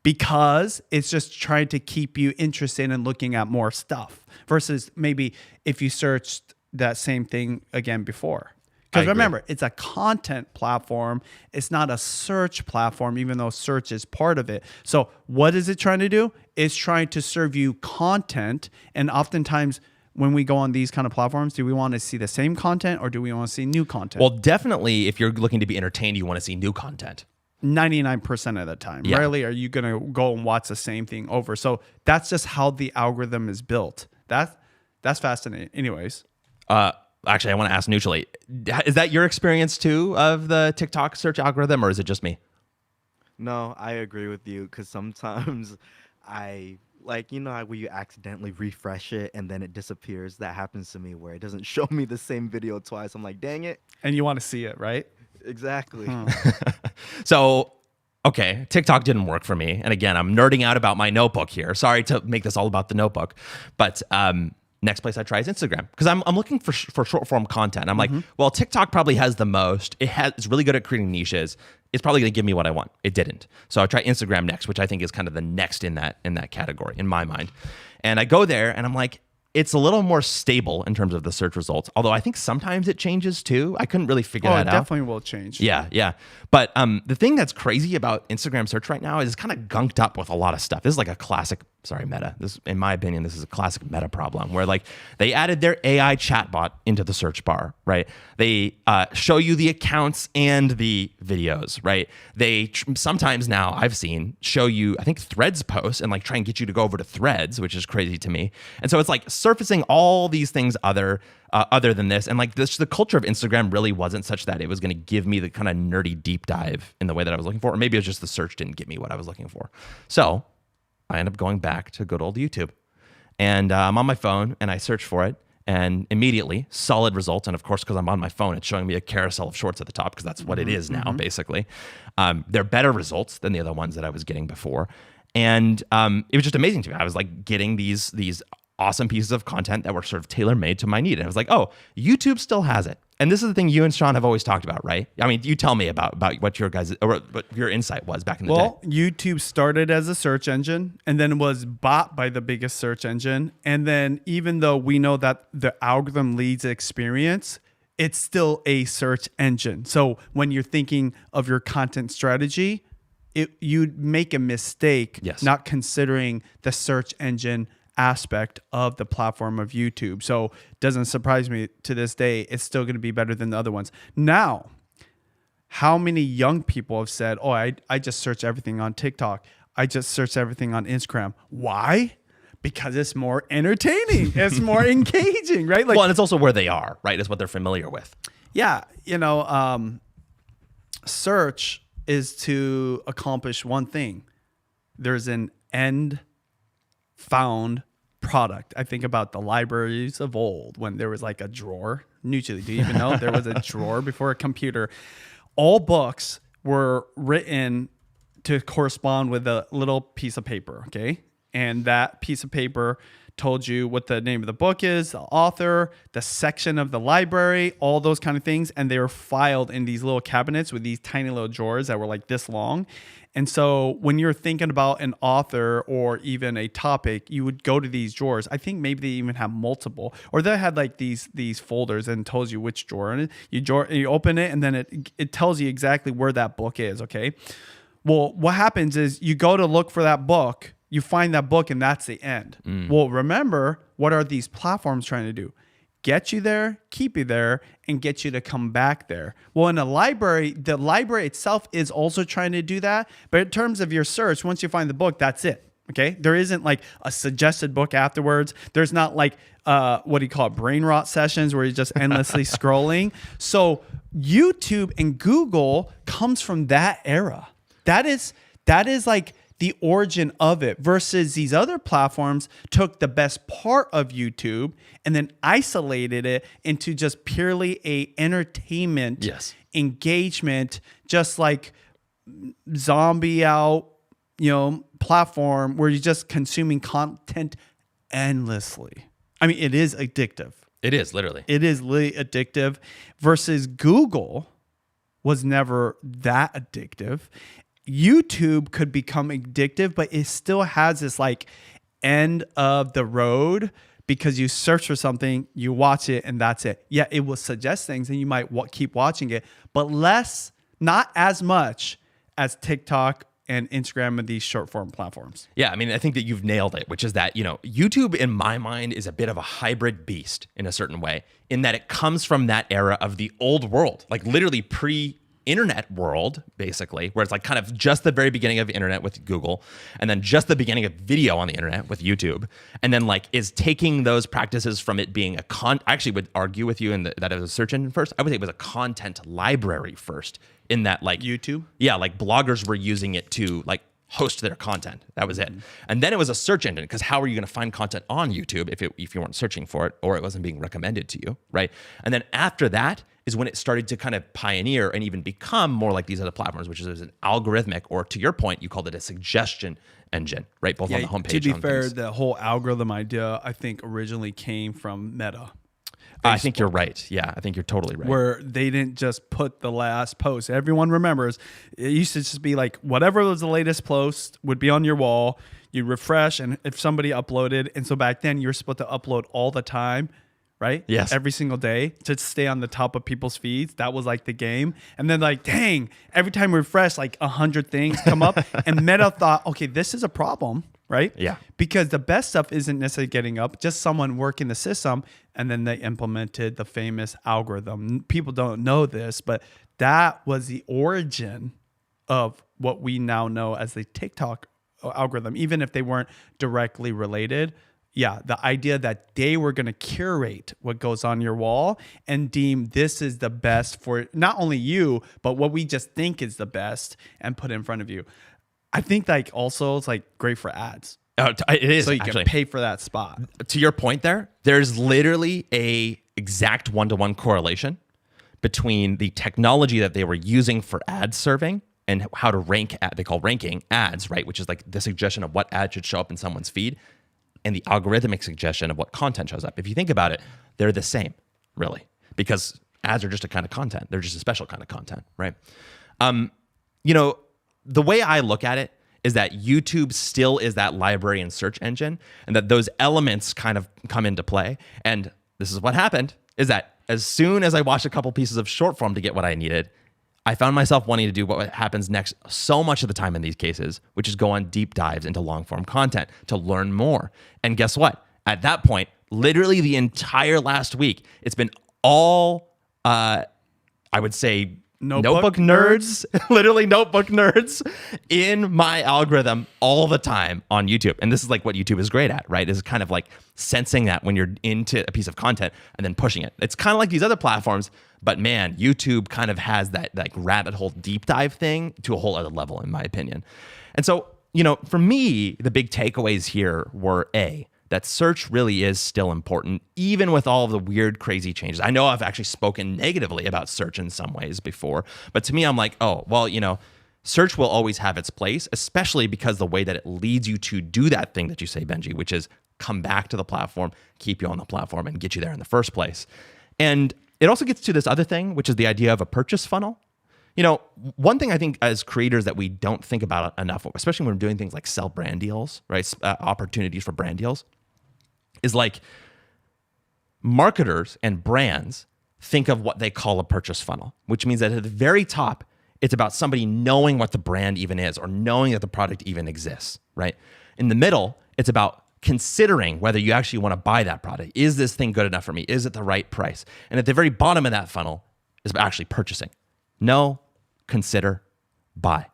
S2: because it's just trying to keep you interested in looking at more stuff versus maybe if you searched that same thing again before. Because remember, it's a content platform. It's not a search platform, even though search is part of it. So what is it trying to do? It's trying to serve you content. And oftentimes when we go on these kind of platforms, do we want to see the same content or do we want to see new content?
S1: Well, definitely if you're looking to be entertained, you want to see new content.
S2: 99% of the time.
S1: Yeah.
S2: Rarely are you going to go and watch the same thing over. So that's just how the algorithm is built. That's fascinating. Anyways.
S1: actually, I want to ask neutrally. Is that your experience too of the TikTok search algorithm, or is it just me?
S3: No, I agree with you because sometimes I like how where you accidentally refresh it and then it disappears. That happens to me where it doesn't show me the same video twice. I'm like, dang it.
S2: And you want to see it, right?
S3: Exactly.
S1: So, okay, TikTok didn't work for me. And again, I'm nerding out about my notebook here. Sorry to make this all about the notebook. But next place I try is Instagram because I'm looking for short form content. I'm like, well, TikTok probably has the most. It's really good at creating niches. It's probably going to give me what I want. It didn't. So I try Instagram next, which I think is kind of the next in that category in my mind. And I go there and I'm like, it's a little more stable in terms of the search results. Although I think sometimes it changes too. I couldn't really figure that
S2: It
S1: out.
S2: definitely will change.
S1: Yeah. But the thing that's crazy about Instagram search right now is it's kind of gunked up with a lot of stuff. This is like a classic, meta. This, in my opinion, this is a classic meta problem where like they added their AI chatbot into the search bar, right? They show you the accounts and the videos, right? They sometimes now I've seen show you, I think Threads posts and like try and get you to go over to Threads, which is crazy to me. And so it's like surfacing all these things other than this. And like the culture of Instagram really wasn't such that it was going to give me the kind of nerdy deep dive in the way that I was looking for. Or maybe it was just the search didn't get me what I was looking for. So I end up going back to good old YouTube. And I'm on my phone and I search for it. And immediately, solid results. And of course, because I'm on my phone, it's showing me a carousel of shorts at the top because that's what it is now, basically. They're better results than the other ones that I was getting before. And it was just amazing to me. I was like getting these awesome pieces of content that were sort of tailor-made to my need. And I was like, oh, YouTube still has it. And this is the thing you and Sean have always talked about, right? I mean, you tell me about what your guys or what your insight was back in the day.
S2: Well, YouTube started as a search engine and then was bought by the biggest search engine. And then even though we know that the algorithm leads experience, it's still a search engine. So when you're thinking of your content strategy, you'd make a mistake not considering the search engine aspect of the platform of YouTube. So it doesn't surprise me to this day, it's still going to be better than the other ones. Now, how many young people have said, oh, I just search everything on TikTok. I just search everything on Instagram. Why? Because it's more entertaining. It's more engaging, right? Like,
S1: well, and it's also where they are, right? It's what they're familiar with.
S2: Yeah. Search is to accomplish one thing. There's an end found product. I think about the libraries of old when there was like a drawer. Usually, do you even know there was a drawer before a computer? All books were written to correspond with a little piece of paper, okay? And that piece of paper told you what the name of the book is, the author, the section of the library, all those kind of things. And they were filed in these little cabinets with these tiny little drawers that were like this long. And so when you're thinking about an author or even a topic, you would go to these drawers. I think maybe they even have multiple, or they had like these folders and tells you which drawer. And you open it and then it tells you exactly where that book is, okay? Well, what happens is you go to look for that book, you find that book, and that's the end. Well, remember, what are these platforms trying to do? Get you there, keep you there, and get you to come back there. Well, in a library, the library itself is also trying to do that. But in terms of your search, once you find the book, that's it. Okay? There isn't like a suggested book afterwards. There's not like, what do you call it, brain rot sessions where you're just endlessly scrolling. So YouTube and Google comes from that era. That is like the origin of it, versus these other platforms took the best part of YouTube and then isolated it into just purely a entertainment engagement, just like zombie out, platform where you're just consuming content endlessly. I mean, it is addictive.
S1: It is literally.
S2: It is really addictive, versus Google was never that addictive. YouTube could become addictive, but it still has this like end of the road because you search for something, you watch it, and that's it. Yeah, it will suggest things and you might keep watching it, but not as much as TikTok and Instagram and these short form platforms.
S1: Yeah, I mean, I think that you've nailed it, which is that, YouTube in my mind is a bit of a hybrid beast in a certain way, in that it comes from that era of the old world, like literally internet world, basically, where it's like kind of just the very beginning of the internet with Google, and then just the beginning of video on the internet with YouTube, and then like is taking those practices from it being I actually would argue with you that it was a search engine first. I would say it was a content library first, in that like
S2: YouTube?
S1: Yeah, like bloggers were using it to like host their content. That was it. And then it was a search engine, because how are you going to find content on YouTube if you weren't searching for it or it wasn't being recommended to you, right? And then after that is when it started to kind of pioneer and even become more like these other platforms, which is an algorithmic, or to your point, you called it a suggestion engine, right? Both on the homepage.
S2: To be fair, the whole algorithm idea, I think, originally came from Meta.
S1: I think you're right. Yeah, I think you're totally right.
S2: Where they didn't just put the last post. Everyone remembers it used to just be like whatever was the latest post would be on your wall. You refresh, and if somebody uploaded, and so back then you were supposed to upload all the time, right?
S1: Yes.
S2: Every single day to stay on the top of people's feeds. That was like the game. And then like, dang, every time we refresh, like 100 things come up. And Meta thought, okay, this is a problem, right?
S1: Yeah.
S2: Because the best stuff isn't necessarily getting up, just someone working the system. And then they implemented the famous algorithm. People don't know this, but that was the origin of what we now know as the TikTok algorithm, even if they weren't directly related. Yeah, the idea that they were going to curate what goes on your wall and deem this is the best for not only you, but what we just think is the best and put in front of you. I think like also it's like great for ads.
S1: It is,
S2: so you
S1: actually
S2: can pay for that spot.
S1: To your point there, there's literally a exact one-to-one correlation between the technology that they were using for ad serving and how to rank they call ranking ads, right? Which is like the suggestion of what ad should show up in someone's feed, and the algorithmic suggestion of what content shows up. If you think about it, they're the same, really, because ads are just a kind of content. They're just a special kind of content, right? The way I look at it is that YouTube still is that library and search engine, and that those elements kind of come into play. And this is what happened, is that as soon as I watched a couple pieces of short form to get what I needed, I found myself wanting to do what happens next so much of the time in these cases, which is go on deep dives into long form content to learn more. And guess what? At that point, literally the entire last week, it's been all, I would say, notebook nerds, literally notebook nerds in my algorithm all the time on YouTube. And this is like what YouTube is great at, right? Is kind of like sensing that when you're into a piece of content and then pushing it. It's kind of like these other platforms, but man, YouTube kind of has that like rabbit hole deep dive thing to a whole other level, in my opinion. And so, for me, the big takeaways here were that search really is still important, even with all of the weird, crazy changes. I know I've actually spoken negatively about search in some ways before, but to me, I'm like, oh, well, search will always have its place, especially because the way that it leads you to do that thing that you say, Benji, which is come back to the platform, keep you on the platform, and get you there in the first place. And it also gets to this other thing, which is the idea of a purchase funnel. One thing I think as creators that we don't think about enough, especially when we're doing things like sell brand deals, right? Opportunities for brand deals, is like marketers and brands think of what they call a purchase funnel, which means that at the very top, it's about somebody knowing what the brand even is or knowing that the product even exists, right? In the middle, it's about considering whether you actually want to buy that product. Is this thing good enough for me? Is it the right price? And at the very bottom of that funnel is about actually purchasing. Know, consider, buy.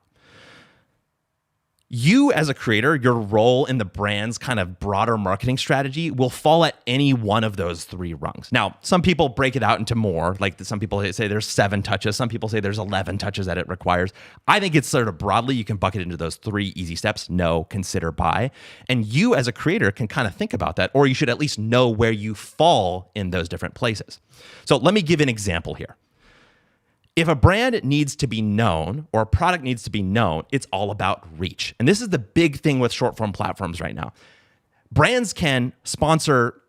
S1: You as a creator, your role in the brand's kind of broader marketing strategy will fall at any one of those three rungs. Now, some people break it out into more, like some people say there's 7 touches. Some people say there's 11 touches that it requires. I think it's sort of broadly, you can bucket into those 3 easy steps: know, consider, buy. And you as a creator can kind of think about that, or you should at least know where you fall in those different places. So let me give an example here. If a brand needs to be known or a product needs to be known, it's all about reach. And this is the big thing with short form platforms right now. Brands can sponsor,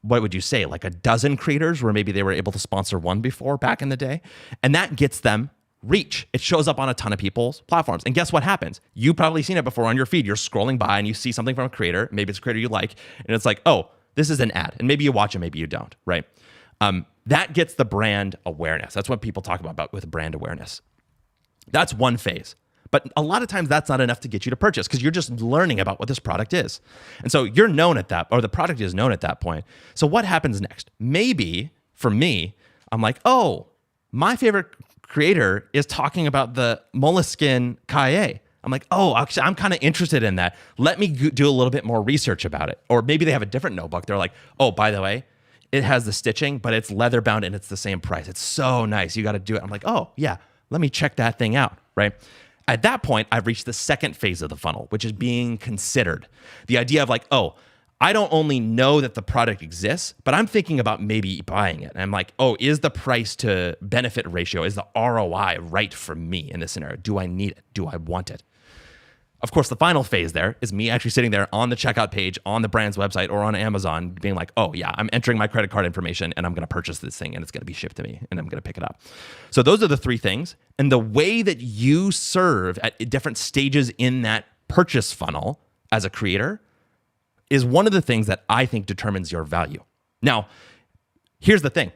S1: what would you say, like a dozen creators where maybe they were able to sponsor one before back in the day. And that gets them reach. It shows up on a ton of people's platforms. And guess what happens? You've probably seen it before on your feed. You're scrolling by and you see something from a creator. Maybe it's a creator you like. And it's like, oh, this is an ad. And maybe you watch it, maybe you don't, right? That gets the brand awareness. That's what people talk about with brand awareness. That's one phase. But a lot of times that's not enough to get you to purchase because you're just learning about what this product is. And so you're known at that, or the product is known at that point. So what happens next? Maybe for me, I'm like, oh, my favorite creator is talking about the Moleskine Cahier. I'm like, oh, actually, I'm kind of interested in that. Let me do a little bit more research about it. Or maybe they have a different notebook. They're like, oh, by the way, it has the stitching, but it's leather bound and it's the same price. It's so nice. You got to do it. I'm like, oh, yeah, let me check that thing out, right? At that point, I've reached the second phase of the funnel, which is being considered. The idea of like, oh, I don't only know that the product exists, but I'm thinking about maybe buying it. And I'm like, oh, is the price to benefit ratio, is the ROI right for me in this scenario? Do I need it? Do I want it? Of course, the final phase there is me actually sitting there on the checkout page on the brand's website or on Amazon being like, oh yeah, I'm entering my credit card information and I'm going to purchase this thing and it's going to be shipped to me and I'm going to pick it up. So those are the three things. And the way that you serve at different stages in that purchase funnel as a creator is one of the things that I think determines your value. Now, here's the thing.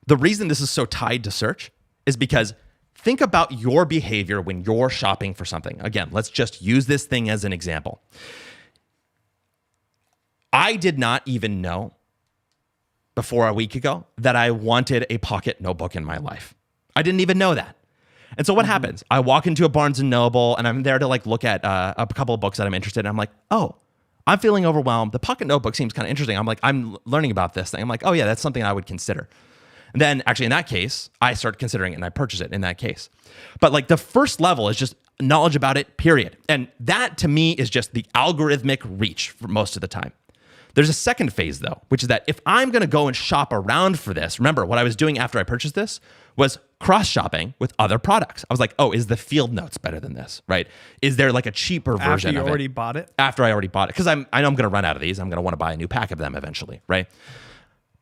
S1: The reason this is so tied to search is because think about your behavior when you're shopping for something. Again, let's just use this thing as an example. I did not even know before a week ago that I wanted a pocket notebook in my life. I didn't even know that. And so what happens? I walk into a Barnes & Noble and I'm there to like look at a couple of books that I'm interested in. I'm like, oh, I'm feeling overwhelmed. The pocket notebook seems kind of interesting. I'm like, I'm learning about this thing. I'm like, oh yeah, that's something I would consider. And then actually in that case, I start considering it and I purchase it in that case. But like the first level is just knowledge about it, period. And that to me is just the algorithmic reach for most of the time. There's a second phase though, which is that if I'm going to go and shop around for this, remember what I was doing after I purchased this was cross-shopping with other products. I was like, oh, is the field notes better than this, right? Is there like a cheaper version of it?
S2: After you already bought it?
S1: After I already bought it. Because I know I'm going to run out of these. I'm going to want to buy a new pack of them eventually, right?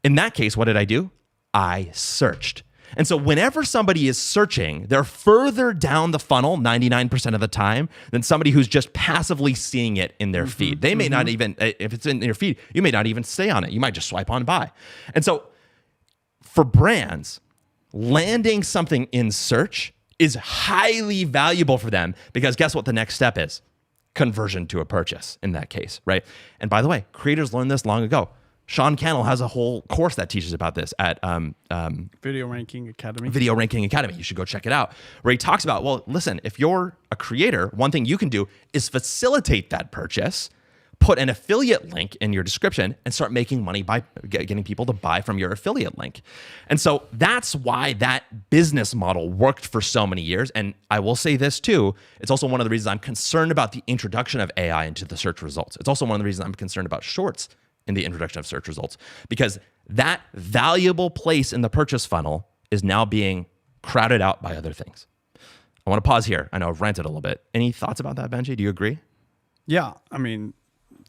S1: In that case, what did I do? I searched. And so whenever somebody is searching, they're further down the funnel 99% of the time than somebody who's just passively seeing it in their feed. They may not even, if it's in your feed, you may not even stay on it. You might just swipe on by. And so for brands, landing something in search is highly valuable for them because guess what the next step is? Conversion to a purchase in that case, right? And by the way, creators learned this long ago. Sean Cannell has a whole course that teaches about this at
S2: Video Ranking Academy.
S1: Video Ranking Academy. You should go check it out. Where he talks about, well, listen, if you're a creator, one thing you can do is facilitate that purchase, put an affiliate link in your description, and start making money by getting people to buy from your affiliate link. And so that's why that business model worked for so many years. And I will say this too, it's also one of the reasons I'm concerned about the introduction of AI into the search results. It's also one of the reasons I'm concerned about shorts in the introduction of search results, because that valuable place in the purchase funnel is now being crowded out by other things. I want to pause here. I know I've ranted a little bit. Any thoughts about that, Benji? Do you agree?
S2: Yeah, I mean,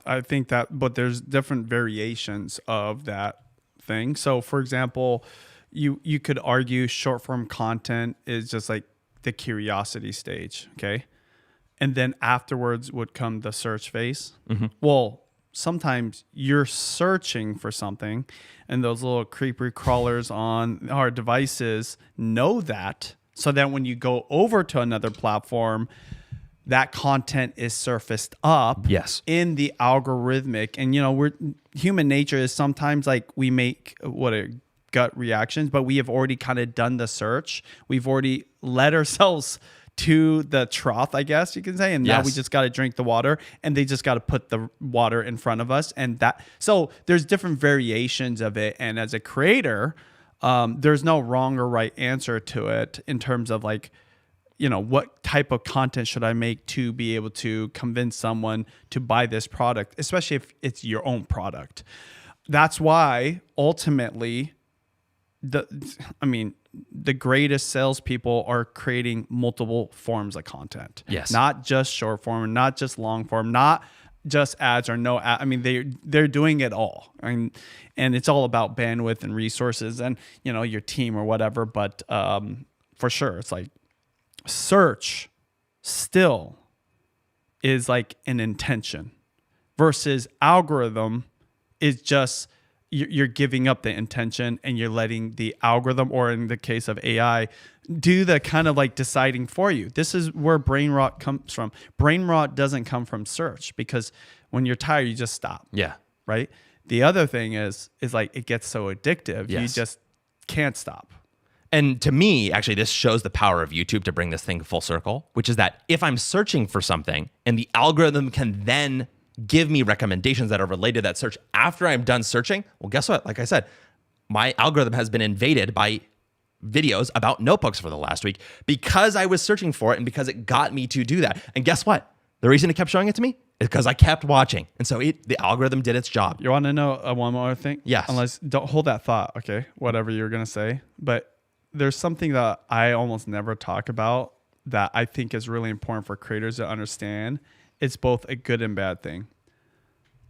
S2: I think that, but there's different variations of that thing. So for example, you could argue short form content is just like the curiosity stage, okay? And then afterwards would come the search phase. Well, sometimes you're searching for something and those little creepy crawlers on our devices know that. So that when you go over to another platform, that content is surfaced up in the algorithmic. And, you know, human nature is sometimes like we make gut reactions, but we have already kind of done the search. We've already led ourselves to the trough, I guess you can say. And now we just got to drink the water and they just got to put the water in front of us. And so there's different variations of it. And as a creator, there's no wrong or right answer to it in terms of like, you know, what type of content should I make to be able to convince someone to buy this product, especially if it's your own product. That's why ultimately the greatest salespeople are creating multiple forms of content.
S1: Yes.
S2: Not just short form, not just long form, not just ads or no ad. I mean, they're doing it all. I mean, and it's all about bandwidth and resources and, you know, your team or whatever. But for sure, it's like search still is like an intention versus algorithm is just you're giving up the intention and you're letting the algorithm, or in the case of AI, do the kind of like deciding for you. This is where brain rot comes from. Brain rot doesn't come from search because when you're tired, you just stop.
S1: Yeah.
S2: Right. The other thing is like it gets so addictive, you just can't stop.
S1: And to me, actually, this shows the power of YouTube to bring this thing full circle, which is that if I'm searching for something and the algorithm can then give me recommendations that are related to that search after I'm done searching, well, guess what? Like I said, my algorithm has been invaded by videos about notebooks for the last week because I was searching for it and because it got me to do that. And guess what? The reason it kept showing it to me is because I kept watching. And so the algorithm did its job.
S2: You want to know one more thing?
S1: Yes.
S2: Unless, don't hold that thought, okay? Whatever you're going to say. But there's something that I almost never talk about that I think is really important for creators to understand. It's both a good and bad thing.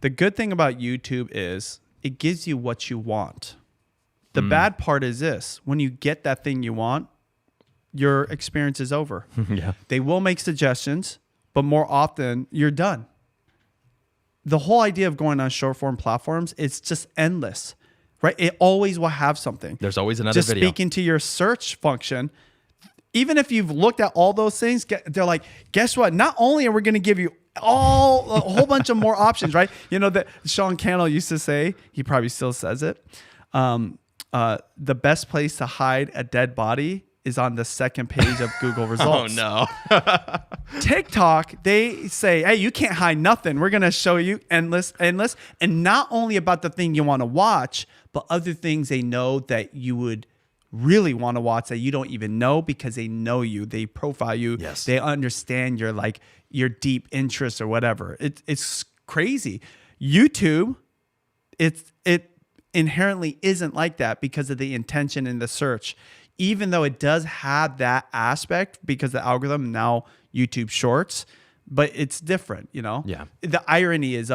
S2: The good thing about YouTube is it gives you what you want. The bad part is this: when you get that thing you want, your experience is over.
S1: Yeah.
S2: They will make suggestions, but more often you're done. The whole idea of going on short form platforms is just endless, right? It always will have something.
S1: There's always another
S2: just
S1: video.
S2: speaking to your search function, even if you've looked at all those things, they're like, guess what? Not only are we going to give you a whole bunch of more options, right? You know that Sean Cannell used to say, he probably still says it. The best place to hide a dead body is on the second page of Google results.
S1: Oh no.
S2: TikTok, they say, hey, you can't hide nothing. We're going to show you endless. And not only about the thing you want to watch, but other things they know that you would really want to watch that you don't even know because they know you. They profile you.
S1: Yes.
S2: They understand your deep interests or whatever. It's crazy. YouTube, it inherently isn't like that because of the intention in the search. Even though it does have that aspect because the algorithm now YouTube Shorts, but it's different, you know?
S1: Yeah.
S2: The irony is,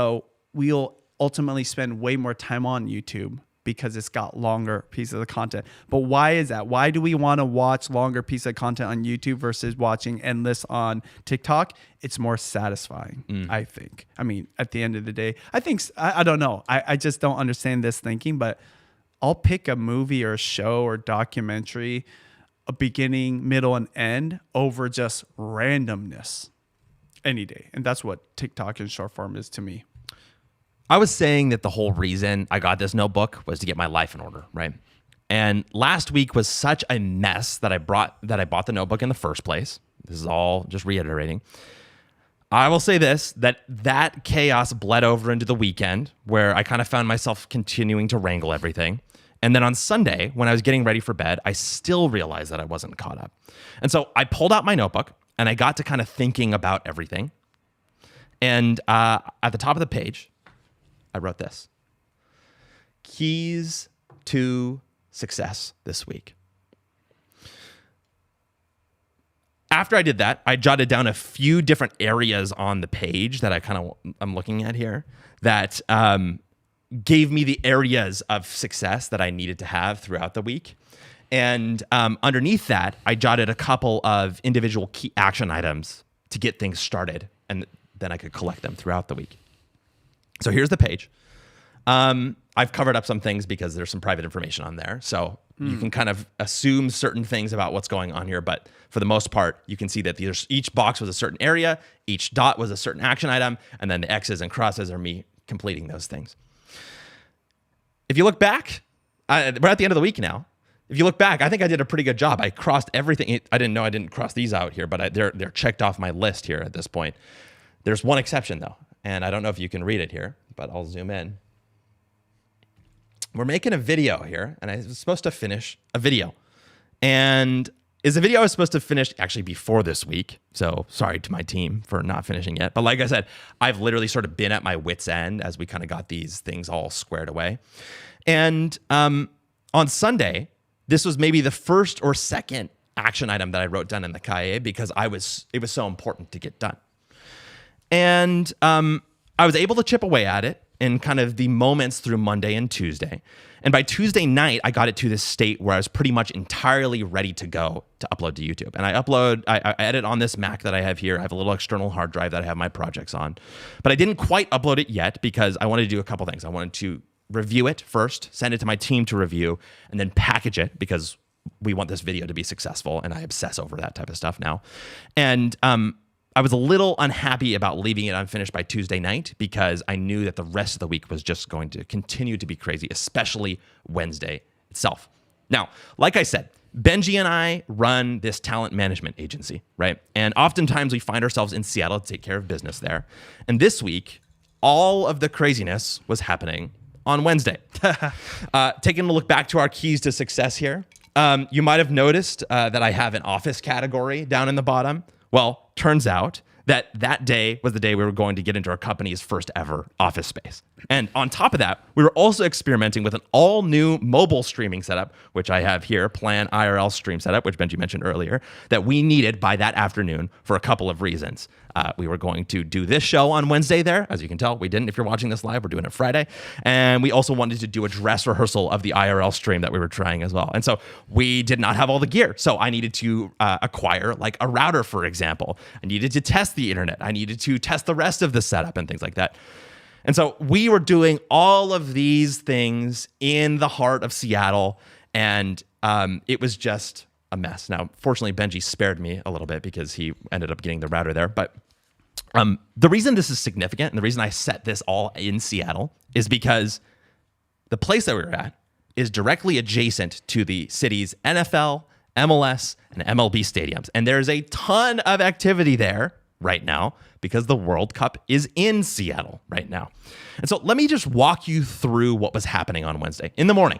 S2: we'll ultimately spend way more time on YouTube because it's got longer pieces of the content. But why is that? Why do we want to watch longer pieces of content on YouTube versus watching endless on TikTok? It's more satisfying, I think. I mean, at the end of the day, I don't know. I just don't understand this thinking, but I'll pick a movie or a show or documentary, a beginning, middle, and end over just randomness any day. And that's what TikTok and short form is to me.
S1: I was saying that the whole reason I got this notebook was to get my life in order, right? And last week was such a mess that I bought the notebook in the first place. This is all just reiterating. I will say this, that chaos bled over into the weekend where I kind of found myself continuing to wrangle everything. And then on Sunday, when I was getting ready for bed, I still realized that I wasn't caught up. And so I pulled out my notebook and I got to kind of thinking about everything. And at the top of the page, I wrote this: keys to success this week. After I did that, I jotted down a few different areas on the page that I'm looking at here that gave me the areas of success that I needed to have throughout the week. And underneath that, I jotted a couple of individual key action items to get things started, and then I could collect them throughout the week. So here's the page. I've covered up some things because there's some private information on there. So you can kind of assume certain things about what's going on here. But for the most part, you can see that each box was a certain area, each dot was a certain action item, and then the X's and crosses are me completing those things. If you look back, we're at the end of the week now. If you look back, I think I did a pretty good job. I crossed everything. I didn't know I didn't cross these out here, but they're checked off my list here at this point. There's one exception, though, and I don't know if you can read it here, but I'll zoom in. We're making a video here, and I was supposed to finish a video. And the video I was supposed to finish actually before this week, so sorry to my team for not finishing yet. But like I said, I've literally sort of been at my wit's end as we kind of got these things all squared away. And on Sunday, this was maybe the first or second action item that I wrote down in the Cahier because it was so important to get done. And I was able to chip away at it in kind of the moments through Monday and Tuesday. And by Tuesday night, I got it to this state where I was pretty much entirely ready to go to upload to YouTube. And I edit on this Mac that I have here. I have a little external hard drive that I have my projects on. But I didn't quite upload it yet because I wanted to do a couple things. I wanted to review it first, send it to my team to review, and then package it because we want this video to be successful. And I obsess over that type of stuff now. And I was a little unhappy about leaving it unfinished by Tuesday night because I knew that the rest of the week was just going to continue to be crazy, especially Wednesday itself. Now, like I said, Benji and I run this talent management agency, right? And oftentimes we find ourselves in Seattle to take care of business there. And this week, all of the craziness was happening on Wednesday. Taking a look back to our keys to success here, you might have noticed that I have an office category down in the bottom. Well, turns out that day was the day we were going to get into our company's first ever office space. And on top of that, we were also experimenting with an all new mobile streaming setup, which I have here, Plan IRL stream setup, which Benji mentioned earlier, that we needed by that afternoon for a couple of reasons. We were going to do this show on Wednesday there. As you can tell, we didn't. If you're watching this live, we're doing it Friday. And we also wanted to do a dress rehearsal of the IRL stream that we were trying as well. And so we did not have all the gear. So I needed to acquire like a router, for example. I needed to test the internet. I needed to test the rest of the setup and things like that. And so we were doing all of these things in the heart of Seattle. And it was just a mess. Now, fortunately, Benji spared me a little bit because he ended up getting the router there. But the reason this is significant and the reason I set this all in Seattle is because the place that we were at is directly adjacent to the city's NFL, MLS, and MLB stadiums. And there's a ton of activity there right now because the World Cup is in Seattle right now. And so let me just walk you through what was happening on Wednesday. In the morning,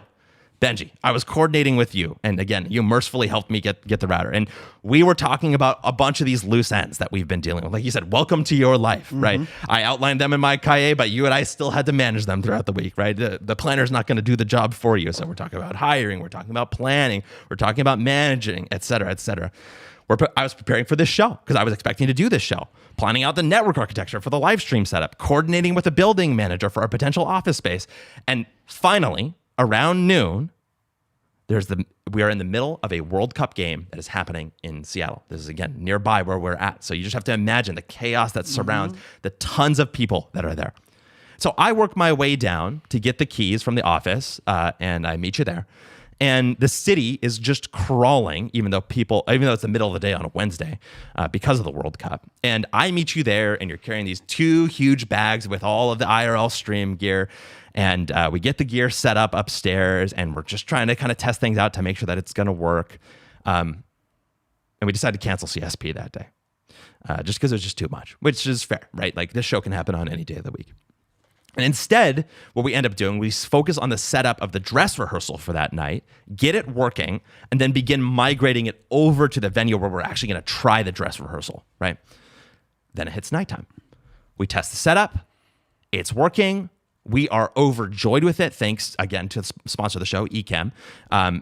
S1: Benji, I was coordinating with you. And again, you mercifully helped me get the router. And we were talking about a bunch of these loose ends that we've been dealing with. Like you said, welcome to your life, right? I outlined them in my Cahier, but you and I still had to manage them throughout the week, right? The planner's not going to do the job for you. So we're talking about hiring, we're talking about planning, we're talking about managing, et cetera, et cetera. I was preparing for this show because I was expecting to do this show, planning out the network architecture for the live stream setup, coordinating with a building manager for our potential office space. And finally, around noon, we are in the middle of a World Cup game that is happening in Seattle. This is, again, nearby where we're at. So you just have to imagine the chaos that surrounds the tons of people that are there. So I work my way down to get the keys from the office, and I meet you there. And the city is just crawling, even though it's the middle of the day on a Wednesday, because of the World Cup. And I meet you there, and you're carrying these 2 huge bags with all of the IRL stream gear. And we get the gear set up upstairs, and we're just trying to kind of test things out to make sure that it's going to work. And we decided to cancel CSP that day, just because it was just too much, which is fair, right? Like, this show can happen on any day of the week. And instead, what we end up doing, we focus on the setup of the dress rehearsal for that night, get it working, and then begin migrating it over to the venue where we're actually going to try the dress rehearsal, right? Then it hits nighttime. We test the setup. It's working. We are overjoyed with it, thanks, again, to the sponsor of the show, Ecamm.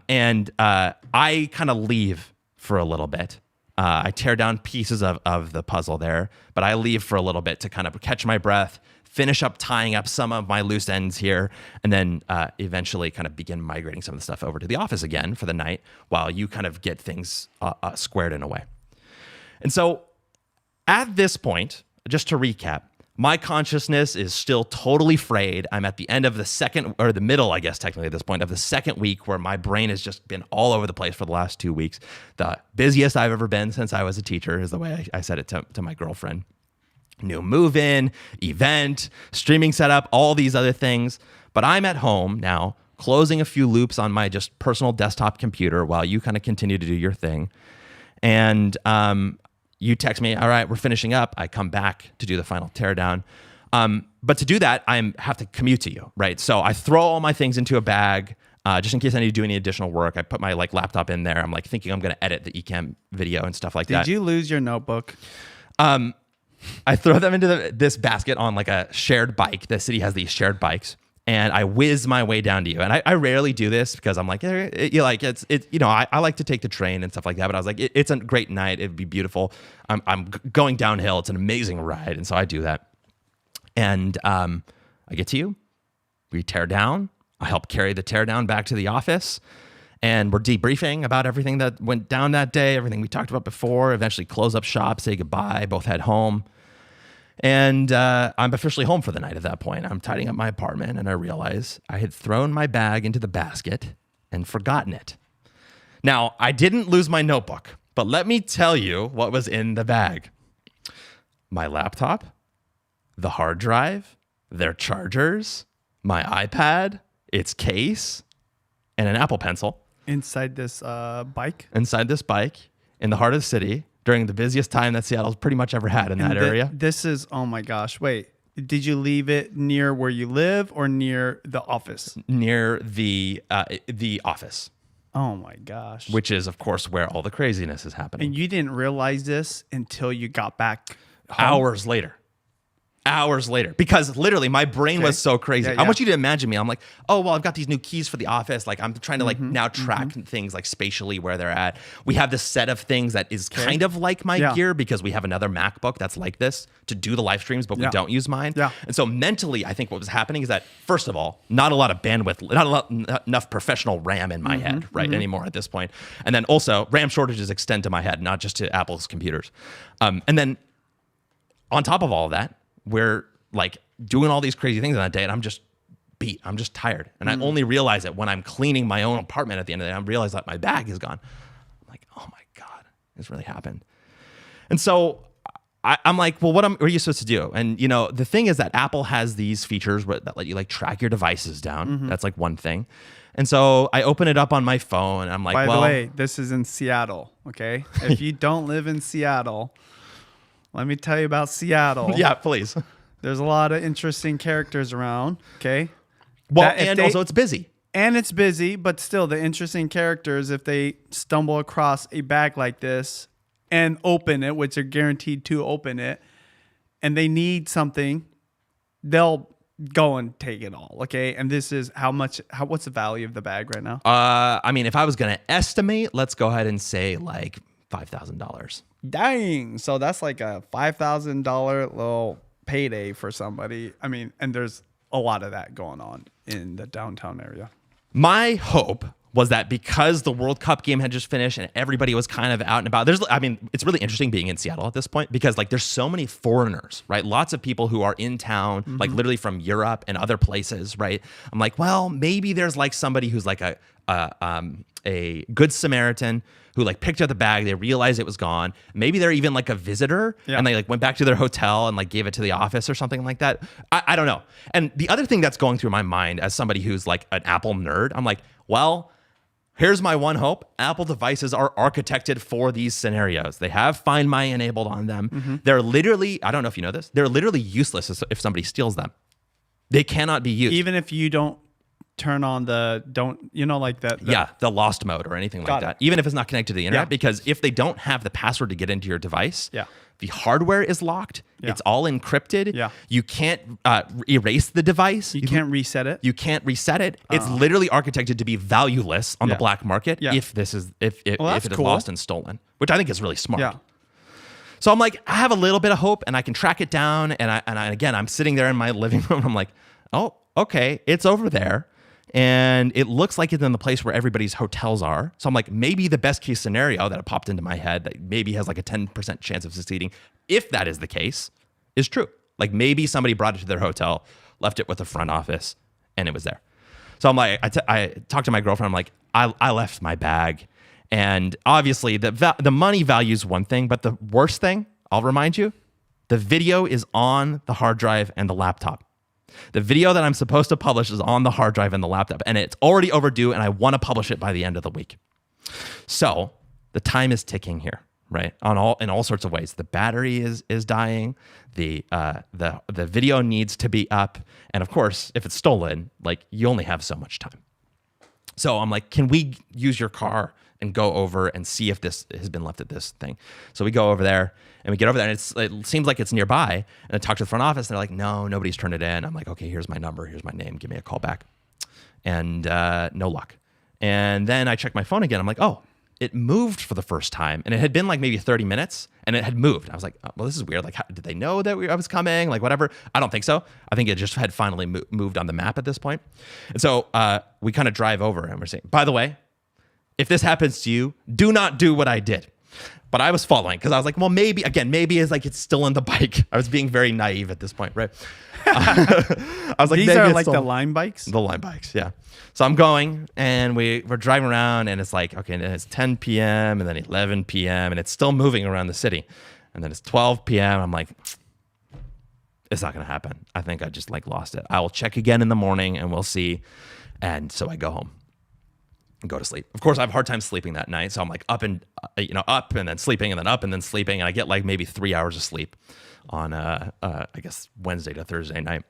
S1: And I kind of leave for a little bit. I tear down pieces of the puzzle there, but I leave for a little bit to kind of catch my breath, finish up tying up some of my loose ends here, and then eventually kind of begin migrating some of the stuff over to the office again for the night while you kind of get things squared in a way. And so at this point, just to recap, my consciousness is still totally frayed. I'm at the end of the second, or the middle, I guess, technically at this point, of the second week where my brain has just been all over the place for the last 2 weeks. The busiest I've ever been since I was a teacher is the way I said it to my girlfriend. New move-in, event, streaming setup, all these other things. But I'm at home now, closing a few loops on my just personal desktop computer while you kind of continue to do your thing. And you text me, all right, we're finishing up. I come back to do the final teardown. But to do that, I have to commute to you, right? So I throw all my things into a bag just in case I need to do any additional work. I put my laptop in there. I'm thinking I'm going to edit the Ecamm video and stuff like that.
S2: Did you lose your notebook?
S1: I throw them into this basket on a shared bike. The city has these shared bikes. And I whiz my way down to you. And I rarely do this because I'm I like to take the train and stuff like that. But I was like, it's a great night. It'd be beautiful. I'm going downhill. It's an amazing ride. And so I do that. And I get to you. We tear down. I help carry the tear down back to the office. And we're debriefing about everything that went down that day, everything we talked about before, eventually close up shop, say goodbye, both head home. And I'm officially home for the night at that point. I'm tidying up my apartment, and I realize I had thrown my bag into the basket and forgotten it. Now, I didn't lose my notebook, but let me tell you what was in the bag. My laptop, the hard drive, their chargers, my iPad, its case, and an Apple Pencil.
S2: inside this bike.
S1: inside this bike in the heart of the city during the busiest time that Seattle's pretty much ever had in that area.
S2: This is, oh my gosh. Wait, did you leave it near where you live or near the office?
S1: Near the office,
S2: Oh my gosh.
S1: which is, of course, where all the craziness is happening.
S2: And you didn't realize this until you got back
S1: Hours later, because literally my brain was so crazy.
S2: Yeah,
S1: I
S2: yeah.
S1: want you to imagine me. I'm like, oh, well, I've got these new keys for the office. Like I'm trying to like
S2: Mm-hmm.
S1: now track things like spatially where they're at. We have this set of things that is kind of like my
S2: Yeah.
S1: gear because we have another MacBook that's like this to do the live streams, but we
S2: Yeah.
S1: don't use mine.
S2: Yeah.
S1: And so mentally, I think what was happening is that first of all, not a lot of bandwidth, not enough professional RAM in my head, right, anymore at this point. And then also RAM shortages extend to my head, not just to Apple's computers. And then on top of all of that, we're like doing all these crazy things on that day, and I'm just beat. I'm just tired. And I only realize it when I'm cleaning my own apartment at the end of the day. I realize that my bag is gone. I'm like, oh my God, this really happened. And so I'm like, well, what are you supposed to do? And you know, the thing is that Apple has these features that let you like track your devices down. That's like one thing. And so I open it up on my phone, and I'm like,
S2: By
S1: well,
S2: the way, this is in Seattle, okay? If you don't live in Seattle, let me tell you about Seattle.
S1: yeah, please.
S2: There's a lot of interesting characters around, okay?
S1: Well,
S2: That if
S1: and
S2: they-
S1: also it's busy.
S2: And it's busy, but still the interesting characters, if they stumble across a bag like this and open it, which they're guaranteed to open it, and they need something, they'll go and take it all, okay? And this is what's the value of the bag right now?
S1: I mean, if I was going to estimate, let's go ahead and say like $5,000.
S2: Dang. So that's like a $5,000 little payday for somebody. I mean, and there's a lot of that going on in the downtown area.
S1: My hope was that because the World Cup game had just finished and everybody was kind of out and about, it's really interesting being in Seattle at this point because like there's so many foreigners, right? Lots of people who are in town, like literally from Europe and other places, right? I'm like, well, maybe there's like somebody who's like a good Samaritan who like picked up the bag, they realized it was gone. Maybe they're even like a visitor and they like went back to their hotel and like gave it to the office or something like that. I don't know. And the other thing that's going through my mind as somebody who's like an Apple nerd, I'm like, well, here's my one hope. Apple devices are architected for these scenarios. They have Find My enabled on them. They're literally, I don't know if you know this, they're literally useless if somebody steals them. They cannot be used.
S2: Even if you don't turn on the
S1: the lost mode or anything like
S2: Got
S1: that.
S2: it.
S1: Even if it's not connected to the internet,
S2: Yeah.
S1: because if they don't have the password to get into your device,
S2: Yeah.
S1: the hardware is locked.
S2: Yeah.
S1: It's all encrypted.
S2: Yeah.
S1: You can't erase the device.
S2: you can't reset it.
S1: You can't reset it. It's literally architected to be valueless on the
S2: Yeah.
S1: black market
S2: Yeah.
S1: if this is if
S2: that's
S1: it is
S2: cool.
S1: lost and stolen, which I think is really smart.
S2: Yeah.
S1: So I'm like, I have a little bit of hope, and I can track it down. And again, I'm sitting there in my living room. I'm like, oh, okay, it's over there, and it looks like it's in the place where everybody's hotels are. So I'm like, maybe the best case scenario that popped into my head that maybe has like a 10% chance of succeeding, if that is the case, is true. Like maybe somebody brought it to their hotel, left it with the front office, and it was there. So I'm like, I talked to my girlfriend. I'm like, I left my bag. And obviously the money value is one thing, but the worst thing, I'll remind you, the video is on the hard drive and the laptop. The video that I'm supposed to publish is on the hard drive and the laptop, and it's already overdue, and I want to publish it by the end of the week. So the time is ticking here, right? In all sorts of ways. The battery is dying. The video needs to be up, and of course, if it's stolen, like you only have so much time. So I'm like, can we use your car and go over and see if this has been left at this thing? So we go over there and we get over there, and it seems like it's nearby. And I talk to the front office, and they're like, no, nobody's turned it in. I'm like, okay, here's my number, here's my name, give me a call back. And no luck. And then I check my phone again. I'm like, oh, it moved for the first time, and it had been like maybe 30 minutes, and it had moved. I was like, oh, well, this is weird. Like, did they know that I was coming? Like, whatever. I don't think so. I think it just had finally moved on the map at this point. And so we kind of drive over, and we're saying, by the way, if this happens to you, do not do what I did. But I was following because I was like, well, maybe it's like it's still in the bike. I was being very naive at this point, right? I was like,
S2: These
S1: maybe
S2: are
S1: it's
S2: like
S1: still-
S2: the Lime bikes.
S1: the line bikes, yeah. So I'm going, and we're driving around, and it's like, okay, and then it's 10 p.m. and then 11 p.m. and it's still moving around the city, and then it's 12 p.m. I'm like, it's not gonna happen. I think I just like lost it. I will check again in the morning, and we'll see. And so I go home. and go to sleep. Of course, I have a hard time sleeping that night. So I'm like up and then sleeping and then up and then sleeping. And I get like maybe 3 hours of sleep on, I guess, Wednesday to Thursday night.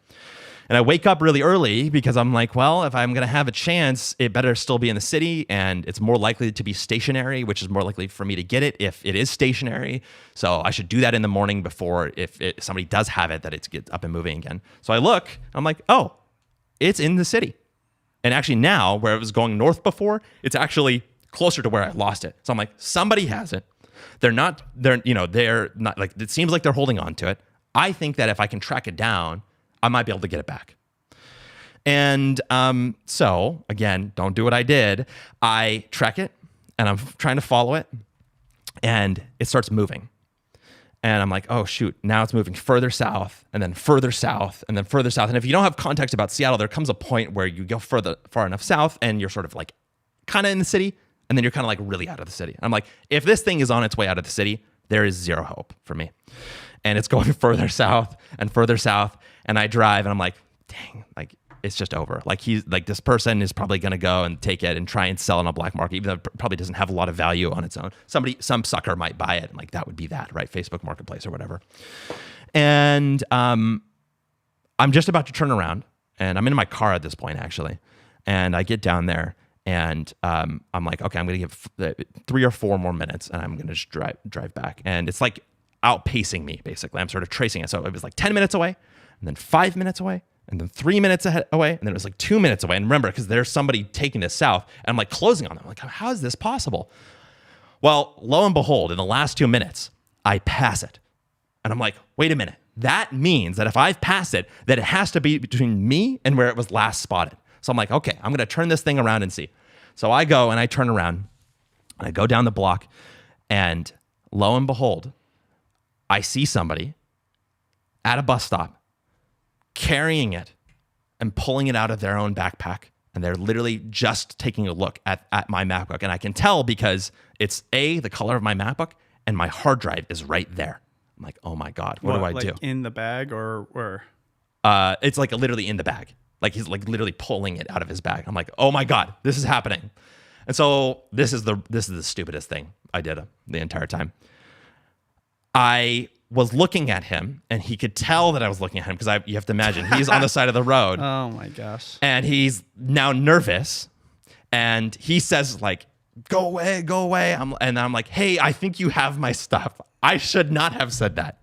S1: And I wake up really early because I'm like, well, if I'm going to have a chance, it better still be in the city, and it's more likely to be stationary, which is more likely for me to get it if it is stationary. So I should do that in the morning before if somebody does have it, that it gets up and moving again. So I look, I'm like, oh, it's in the city. And actually now, where it was going north before, it's actually closer to where I lost it. So I'm like, somebody has it. They're not like, it seems like they're holding on to it. I think that if I can track it down, I might be able to get it back. And so, again, don't do what I did. I track it, and I'm trying to follow it, and it starts moving. And I'm like, oh, shoot, now it's moving further south, and then further south, and then further south. And if you don't have context about Seattle, there comes a point where you go far enough south, and you're sort of like kind of in the city, and then you're kind of like really out of the city. I'm like, if this thing is on its way out of the city, there is zero hope for me. And it's going further south and further south. And I drive and I'm like, dang, like it's just over. Like this person is probably going to go and take it and try and sell it on a black market, even though it probably doesn't have a lot of value on its own. Some sucker might buy it. And like, that would be that, right? Facebook Marketplace or whatever. And I'm just about to turn around, and I'm in my car at this point, actually. And I get down there, and I'm like, okay, I'm going to give 3 or 4 more minutes, and I'm going to just drive back. And it's like outpacing me, basically. I'm sort of tracing it. So it was like 10 minutes away, and then 5 minutes away, and then 3 minutes away, and then it was like 2 minutes away. And remember, because there's somebody taking this south, and I'm like closing on them. I'm like, how is this possible? Well, lo and behold, in the last 2 minutes, I pass it. And I'm like, wait a minute. That means that if I've passed it, that it has to be between me and where it was last spotted. So I'm like, okay, I'm going to turn this thing around and see. So I go and I turn around, and I go down the block, and lo and behold, I see somebody at a bus stop carrying it and pulling it out of their own backpack. And they're literally just taking a look at my MacBook. And I can tell because it's the color of my MacBook, and my hard drive is right there. I'm like, oh my God, what do I do?
S2: In the bag or where?
S1: It's like literally in the bag. Like he's like literally pulling it out of his bag. I'm like, oh my God, this is happening. And so this is the stupidest thing I did the entire time. I was looking at him, and he could tell that I was looking at him because you have to imagine he's on the side of the road.
S2: Oh my gosh.
S1: And he's now nervous, and he says like, go away, go away. And I'm like, hey, I think you have my stuff. I should not have said that.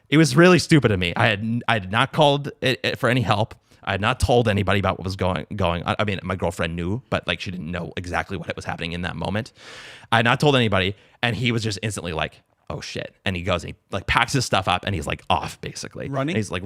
S1: It was really stupid of me. I had not called it for any help. I had not told anybody about what was going on. I mean, my girlfriend knew, but like she didn't know exactly what was happening in that moment. I had not told anybody, and he was just instantly like, oh shit. And he goes and he like packs his stuff up, and he's like off basically.
S2: Running?
S1: And he's like,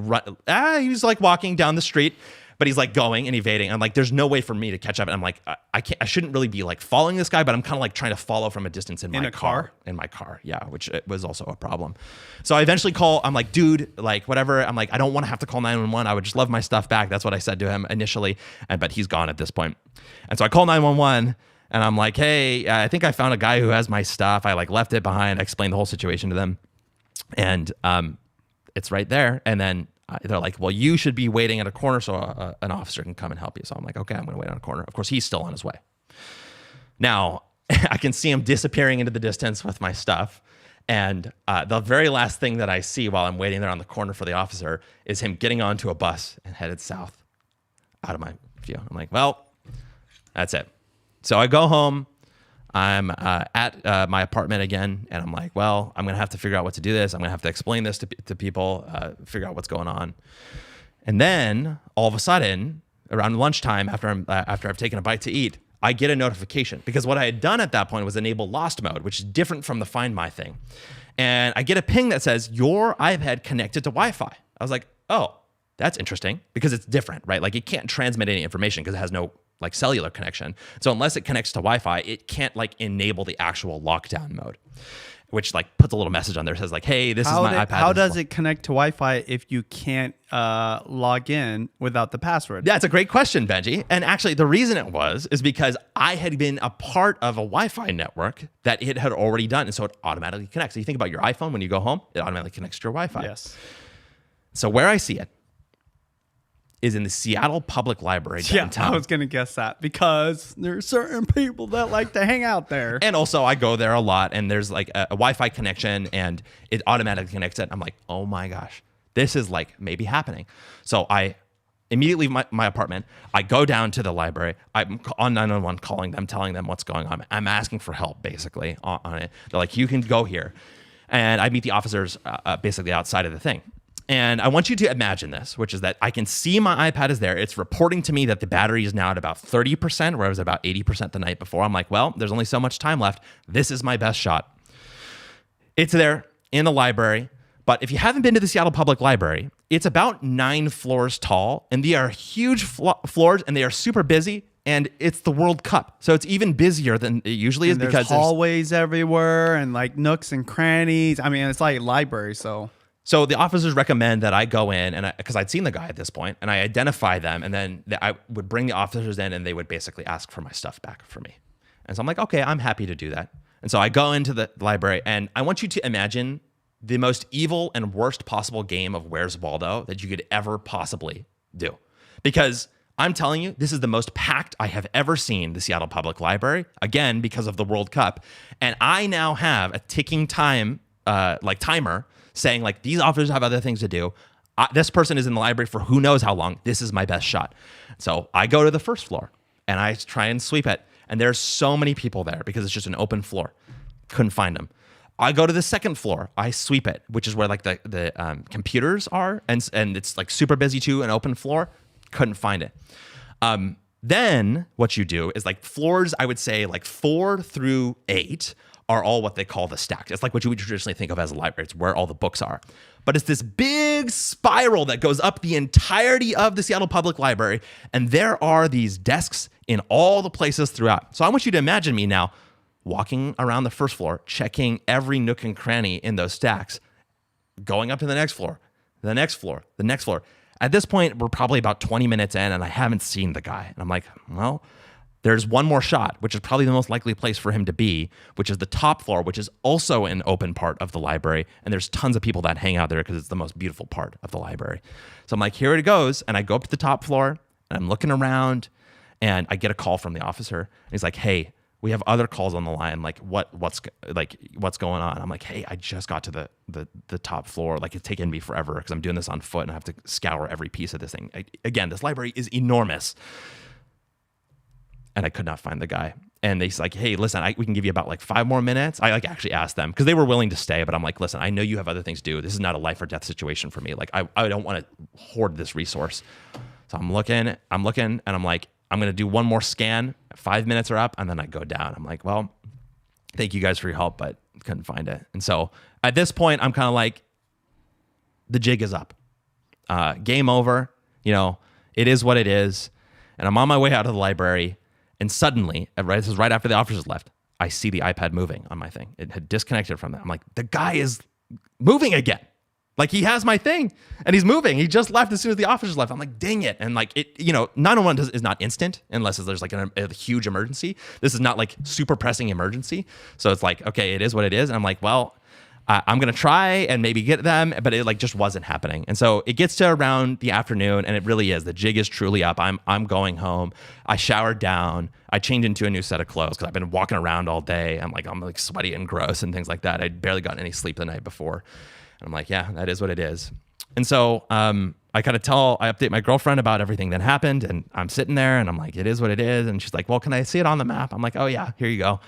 S1: he's like walking down the street, but he's like going and evading. I'm like, there's no way for me to catch up. And I'm like, I shouldn't really be like following this guy, but I'm kind of like trying to follow from a distance in my car. In my car. Yeah. Which was also a problem. So I eventually I'm like, dude, like whatever. I'm like, I don't want to have to call 911. I would just love my stuff back. That's what I said to him initially. But he's gone at this point. And so I call 911. And I'm like, hey, I think I found a guy who has my stuff. I like left it behind. I explained the whole situation to them. And it's right there. And then they're like, well, you should be waiting at a corner so an officer can come and help you. So I'm like, okay, I'm going to wait on a corner. Of course, he's still on his way. Now, I can see him disappearing into the distance with my stuff. And the very last thing that I see while I'm waiting there on the corner for the officer is him getting onto a bus and headed south out of my view. I'm like, well, that's it. So I go home. I'm at my apartment again, and I'm like, well, I'm going to have to figure out what to do this. I'm going to have to explain this to people, figure out what's going on. And then all of a sudden, around lunchtime, after I've taken a bite to eat, I get a notification, because what I had done at that point was enable lost mode, which is different from the Find My thing. And I get a ping that says, your iPad connected to Wi-Fi. I was like, oh, that's interesting, because it's different, right? Like it can't transmit any information because it has no like cellular connection. So unless it connects to Wi-Fi, it can't like enable the actual lockdown mode, which like puts a little message on there that says like, hey, this is my iPad.
S2: How does it connect to Wi-Fi if you can't log in without the password?
S1: That's a great question, Benji. And actually the reason it is because I had been a part of a Wi-Fi network that it had already done. And so it automatically connects. So you think about your iPhone, when you go home, it automatically connects to your Wi-Fi.
S2: Yes.
S1: So where I see it is in the Seattle Public Library
S2: Yeah,
S1: downtown.
S2: I was gonna guess that because there's certain people that like to hang out there.
S1: And also, I go there a lot, and there's like a Wi-Fi connection, and it automatically connects it. I'm like, oh my gosh, this is like maybe happening. So I immediately leave my apartment. I go down to the library. I'm on 911 calling them, telling them what's going on. I'm asking for help, basically, on it. They're like, you can go here. And I meet the officers basically outside of the thing. And I want you to imagine this, which is that I can see my iPad is there. It's reporting to me that the battery is now at about 30%, where it was about 80% the night before. I'm like, well, there's only so much time left. This is my best shot. It's there in the library. But if you haven't been to the Seattle Public Library, it's about 9 floors tall, and they are huge floors, and they are super busy, and it's the World Cup. So it's even busier than it usually is,
S2: And
S1: because
S2: there's hallways everywhere and like nooks and crannies. I mean, it's like a library, so.
S1: So the officers recommend that I go in, and because I'd seen the guy at this point, and I identify them, and then I would bring the officers in, and they would basically ask for my stuff back for me. And so I'm like, okay, I'm happy to do that. And so I go into the library, and I want you to imagine the most evil and worst possible game of Where's Waldo that you could ever possibly do. Because I'm telling you, this is the most packed I have ever seen the Seattle Public Library, again, because of the World Cup. And I now have a ticking timer saying, like, these officers have other things to do. This person is in the library for who knows how long. This is my best shot. So I go to the first floor, and I try and sweep it. And there's so many people there because it's just an open floor. Couldn't find them. I go to the second floor. I sweep it, which is where like the computers are, and it's like super busy too, an open floor. Couldn't find it. Then what you do is like floors, I would say like 4 through 8 are all what they call the stacks. It's like what you would traditionally think of as a library. It's where all the books are. But it's this big spiral that goes up the entirety of the Seattle Public Library, and there are these desks in all the places throughout. So I want you to imagine me now walking around the first floor, checking every nook and cranny in those stacks, going up to the next floor, the next floor, the next floor. At this point, we're probably about 20 minutes in, and I haven't seen the guy. And I'm like, well, there's one more shot, which is probably the most likely place for him to be, which is the top floor, which is also an open part of the library. And there's tons of people that hang out there because it's the most beautiful part of the library. So I'm like, here it goes. And I go up to the top floor, and I'm looking around, and I get a call from the officer. And he's like, hey, we have other calls on the line. Like, what's going on? I'm like, hey, I just got to the top floor. Like, it's taken me forever because I'm doing this on foot and I have to scour every piece of this thing. Again, this library is enormous. And I could not find the guy. And they's like, hey, listen, we can give you about like 5 more minutes. I like actually asked them because they were willing to stay, but I'm like, listen, I know you have other things to do. This is not a life or death situation for me. Like, I don't want to hoard this resource. So I'm looking, and I'm like, I'm going to do one more scan. 5 minutes are up, and then I go down. I'm like, well, thank you guys for your help, but couldn't find it. And so at this point, I'm kind of like, the jig is up. Game over. You know, it is what it is. And I'm on my way out of the library, and suddenly, this is right after the officers left, I see the iPad moving on my thing. It had disconnected from that. I'm like, the guy is moving again. Like, he has my thing and he's moving. He just left as soon as the officers left. I'm like, dang it. And like, 911 is not instant unless there's like a huge emergency. This is not like super pressing emergency. So it's like, okay, it is what it is. And I'm like, well, I'm going to try and maybe get them, but it like just wasn't happening. And so it gets to around the afternoon, and it really is. The jig is truly up. I'm going home. I showered down. I changed into a new set of clothes because I've been walking around all day. I'm like sweaty and gross and things like that. I'd barely gotten any sleep the night before. I'm like, yeah, that is what it is. And so I update my girlfriend about everything that happened, and I'm sitting there and I'm like, it is what it is. And she's like, well, can I see it on the map? I'm like, oh yeah, here you go.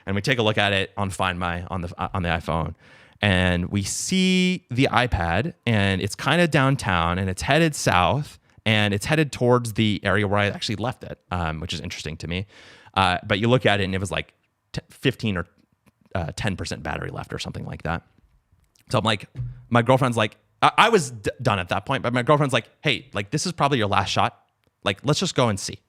S1: And we take a look at it on Find My on the iPhone, and we see the iPad, and it's kind of downtown, and it's headed south, and it's headed towards the area where I actually left it, which is interesting to me. But you look at it, and it was like 15 or 10% battery left or something like that. So I'm like, my girlfriend's like, I was done at that point, but my girlfriend's like, hey, like, this is probably your last shot. Like, let's just go and see.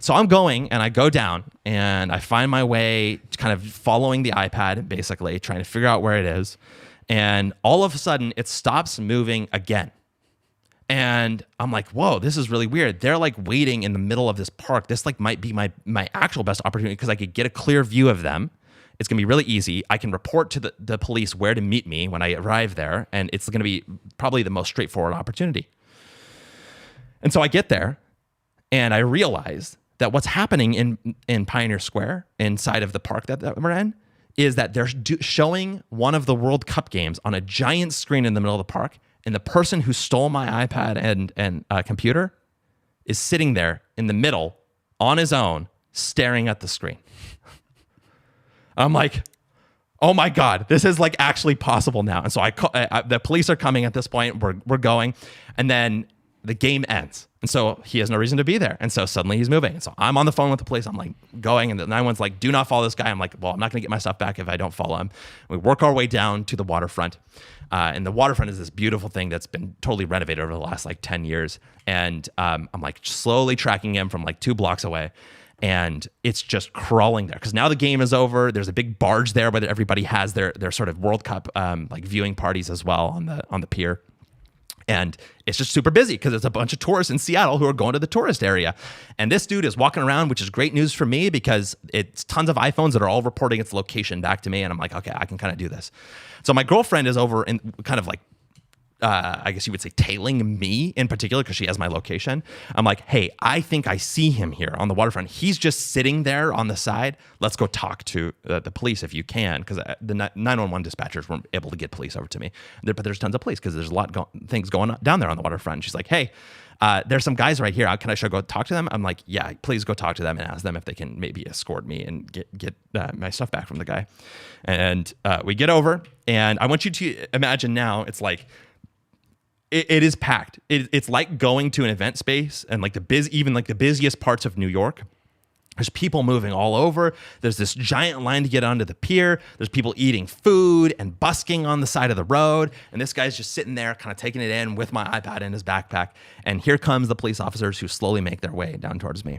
S1: So I'm going, and I go down, and I find my way kind of following the iPad, basically trying to figure out where it is. And all of a sudden it stops moving again. And I'm like, whoa, this is really weird. They're like waiting in the middle of this park. This like might be my actual best opportunity because I could get a clear view of them. It's going to be really easy. I can report to the police where to meet me when I arrive there, and it's going to be probably the most straightforward opportunity. And so I get there and I realize that what's happening in Pioneer Square inside of the park that we're in is that they're showing one of the World Cup games on a giant screen in the middle of the park. And the person who stole my iPad and computer is sitting there in the middle on his own, staring at the screen. I'm like, oh my God, this is like actually possible now. And so the police are coming at this point. We're going. And then the game ends. And so he has no reason to be there. And so suddenly he's moving. And so I'm on the phone with the police. I'm like going, and the 911's like, do not follow this guy. I'm like, well, I'm not going to get my stuff back if I don't follow him. We work our way down to the waterfront. And the waterfront is this beautiful thing that's been totally renovated over the last like 10 years. And I'm like slowly tracking him from like 2 blocks away. And it's just crawling there because now the game is over. There's a big barge there where everybody has their sort of World Cup like viewing parties as well on the pier. And it's just super busy because it's a bunch of tourists in Seattle who are going to the tourist area. And this dude is walking around, which is great news for me because it's tons of iPhones that are all reporting its location back to me. And I'm like, okay, I can kind of do this. So my girlfriend is over and kind of like, I guess you would say tailing me in particular because she has my location. I'm like, hey, I think I see him here on the waterfront. He's just sitting there on the side. Let's go talk to the police if you can, because the 911 dispatchers weren't able to get police over to me. But there's tons of police because there's a lot things going on down there on the waterfront. And she's like, hey, there's some guys right here. Can I go talk to them? I'm like, yeah, please go talk to them and ask them if they can maybe escort me and get my stuff back from the guy. And we get over, and I want you to imagine now it's like, it is packed. It's like going to an event space and like even the busiest parts of New York. There's people moving all over. There's this giant line to get onto the pier. There's people eating food and busking on the side of the road. And this guy's just sitting there kind of taking it in with my iPad in his backpack. And here comes the police officers who slowly make their way down towards me.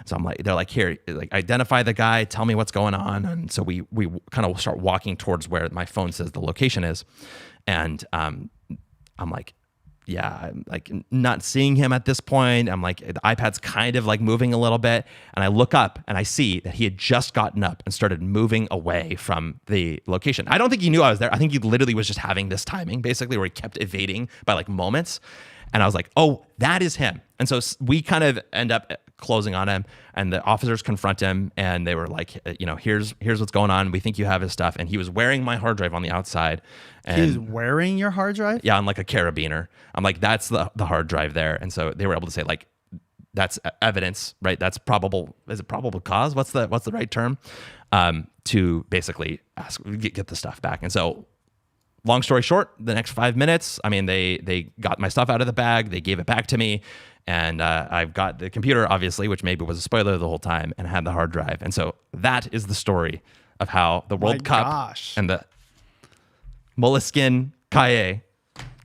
S1: So they're like, here, like identify the guy, tell me what's going on. And so we kind of start walking towards where my phone says the location is. And I'm like, yeah, I'm like not seeing him at this point. I'm like, the iPad's kind of like moving a little bit. And I look up and I see that he had just gotten up and started moving away from the location. I don't think he knew I was there. I think he literally was just having this timing basically where he kept evading by like moments. And I was like, oh, that is him. And so we kind of end up closing on him, and the officers confront him, and they were like, here's what's going on. We think you have his stuff. And he was wearing my hard drive on the outside. And
S2: he's wearing your hard drive?
S1: Yeah, on like a carabiner. I'm like, that's the hard drive there. And so they were able to say like, that's evidence, right? That's probable. Is it probable cause? What's the right term? To basically get the stuff back. And so, long story short, the next 5 minutes, I mean, they got my stuff out of the bag, they gave it back to me, and I've got the computer, obviously, which maybe was a spoiler the whole time, and had the hard drive. And so that is the story of how the World Cup and the Moleskine Cahier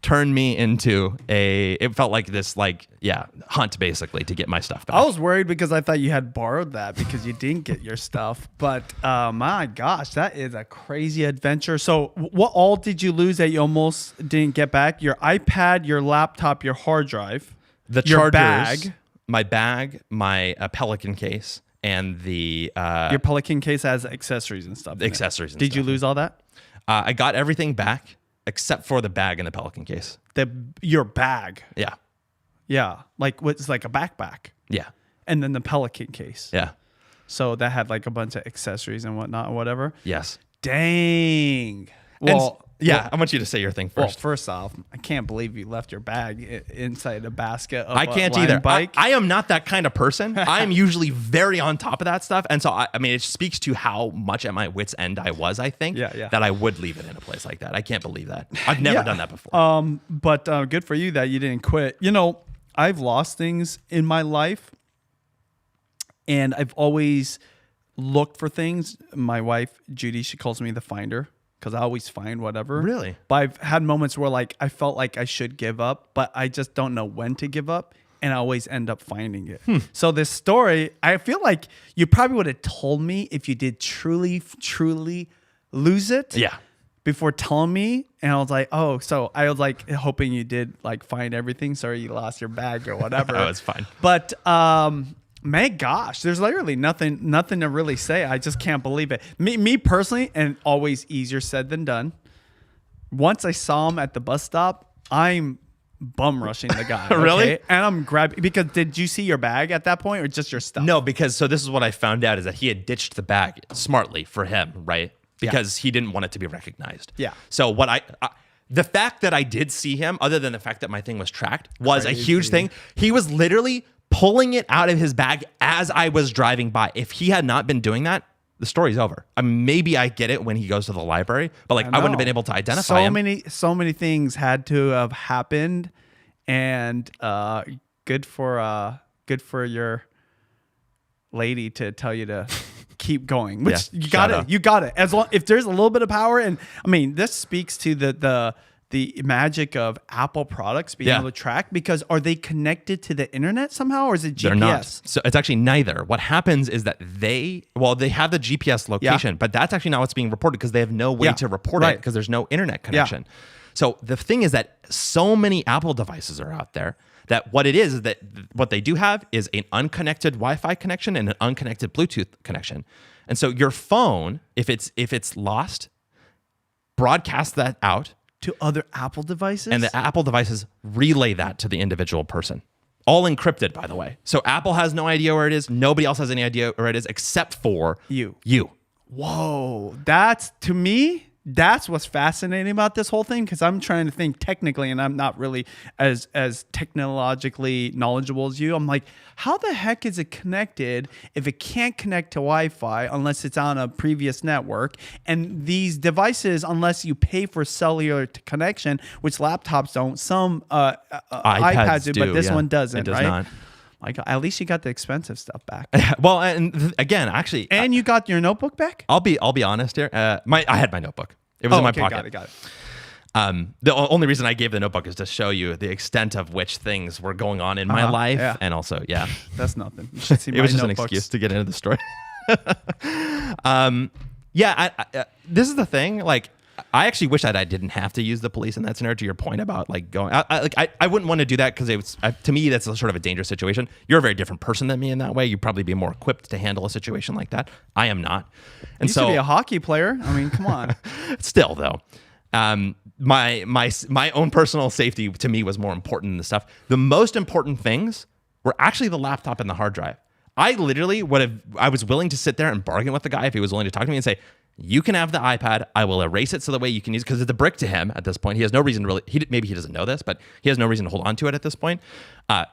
S1: turned me into it felt like this hunt basically to get my stuff back.
S2: I was worried because I thought you had borrowed that because you didn't get your stuff. But my gosh, that is a crazy adventure. So what all did you lose that you almost didn't get back? Your iPad, your laptop, your hard drive,
S1: the
S2: your
S1: chargers, my bag, my Pelican case, and the
S2: your Pelican case has accessories and stuff.
S1: Accessories. And
S2: did
S1: stuff.
S2: you lose all that?
S1: I got everything back except for the bag and the Pelican case.
S2: Your bag.
S1: Yeah.
S2: Yeah. Like what's like a backpack.
S1: Yeah.
S2: And then the Pelican case.
S1: Yeah.
S2: So that had like a bunch of accessories and whatnot or whatever.
S1: Yes.
S2: Dang.
S1: Well, I want you to say your thing first.
S2: Well, first off, I can't believe you left your bag inside a basket of
S1: I can't
S2: a
S1: either.
S2: bike.
S1: I am not that kind of person. I'm usually very on top of that stuff. And so, I mean, it speaks to how much at my wit's end I was, I think, that I would leave it in a place like that. I can't believe that. I've never done that before.
S2: But good for you that you didn't quit. I've lost things in my life, and I've always looked for things. My wife, Judy, she calls me the finder, because I always find whatever.
S1: Really?
S2: But I've had moments where like I felt like I should give up, but I just don't know when to give up, and I always end up finding it. So this story, I feel like you probably would have told me if you did truly lose it.
S1: Yeah.
S2: Before telling me, and I was like, oh, so I was like hoping you did like find everything. Sorry, you lost your bag or whatever.
S1: Oh, it's fine.
S2: But my gosh, there's literally nothing to really say. I just can't believe it. Me personally, and always easier said than done. Once I saw him at the bus stop, I'm bum rushing the guy.
S1: Really?
S2: Okay? And I'm grabbing, because did you see your bag at that point or just your stuff?
S1: No, because so this is what I found out is that he had ditched the bag smartly for him, right? Because he didn't want it to be recognized.
S2: Yeah.
S1: So the fact that I did see him, other than the fact that my thing was tracked, was a huge thing. He was literally pulling it out of his bag as I was driving by. If he had not been doing that, the story's over. I mean, maybe I get it when he goes to the library, but like I wouldn't have been able to identify him.
S2: So many things had to have happened, and good for your lady to tell you to keep going. Which you got it. You got it. As long if there's a little bit of power, and I mean, this speaks to the magic of Apple products being able to track, because are they connected to the internet somehow, or is it GPS?
S1: They're not. So it's actually neither. What happens is that they have the GPS location, but that's actually not what's being reported because they have no way to report it because there's no internet connection. So the thing is that so many Apple devices are out there that what it is that what they do have is an unconnected Wi-Fi connection and an unconnected Bluetooth connection. And so your phone, if it's lost, broadcast that out
S2: to other Apple devices,
S1: and the Apple devices relay that to the individual person. All encrypted, by the way. So Apple has no idea where it is. Nobody else has any idea where it is except for you.
S2: Whoa. That's, to me, that's what's fascinating about this whole thing, because I'm trying to think technically, and I'm not really as technologically knowledgeable as you. I'm like, how the heck is it connected if it can't connect to Wi-Fi unless it's on a previous network? And these devices, unless you pay for cellular connection, which laptops don't, some iPads do, but this one doesn't. It does not. Like, at least you got the expensive stuff back.
S1: Well, and again, actually,
S2: and you got your notebook back.
S1: I'll be honest here. I had my notebook. It was in my pocket.
S2: Got it.
S1: The only reason I gave the notebook is to show you the extent of which things were going on in my life, and also,
S2: that's nothing. You should see my
S1: it was just
S2: notebooks.
S1: an excuse to get into the story. This is the thing. Like, I actually wish that I didn't have to use the police in that scenario. To your point about like going, I wouldn't want to do that because it was to me that's a sort of a dangerous situation. You're a very different person than me in that way. You'd probably be more equipped to handle a situation like that. I am not. And
S2: you used to be a hockey player. I mean, come on.
S1: Still though, my own personal safety to me was more important than the stuff. The most important things were actually the laptop and the hard drive. I literally I was willing to sit there and bargain with the guy if he was willing to talk to me and say, you can have the iPad. I will erase it so the way you can use it, because it's a brick to him at this point. He has no reason to really, maybe he doesn't know this, but he has no reason to hold on to it at this point.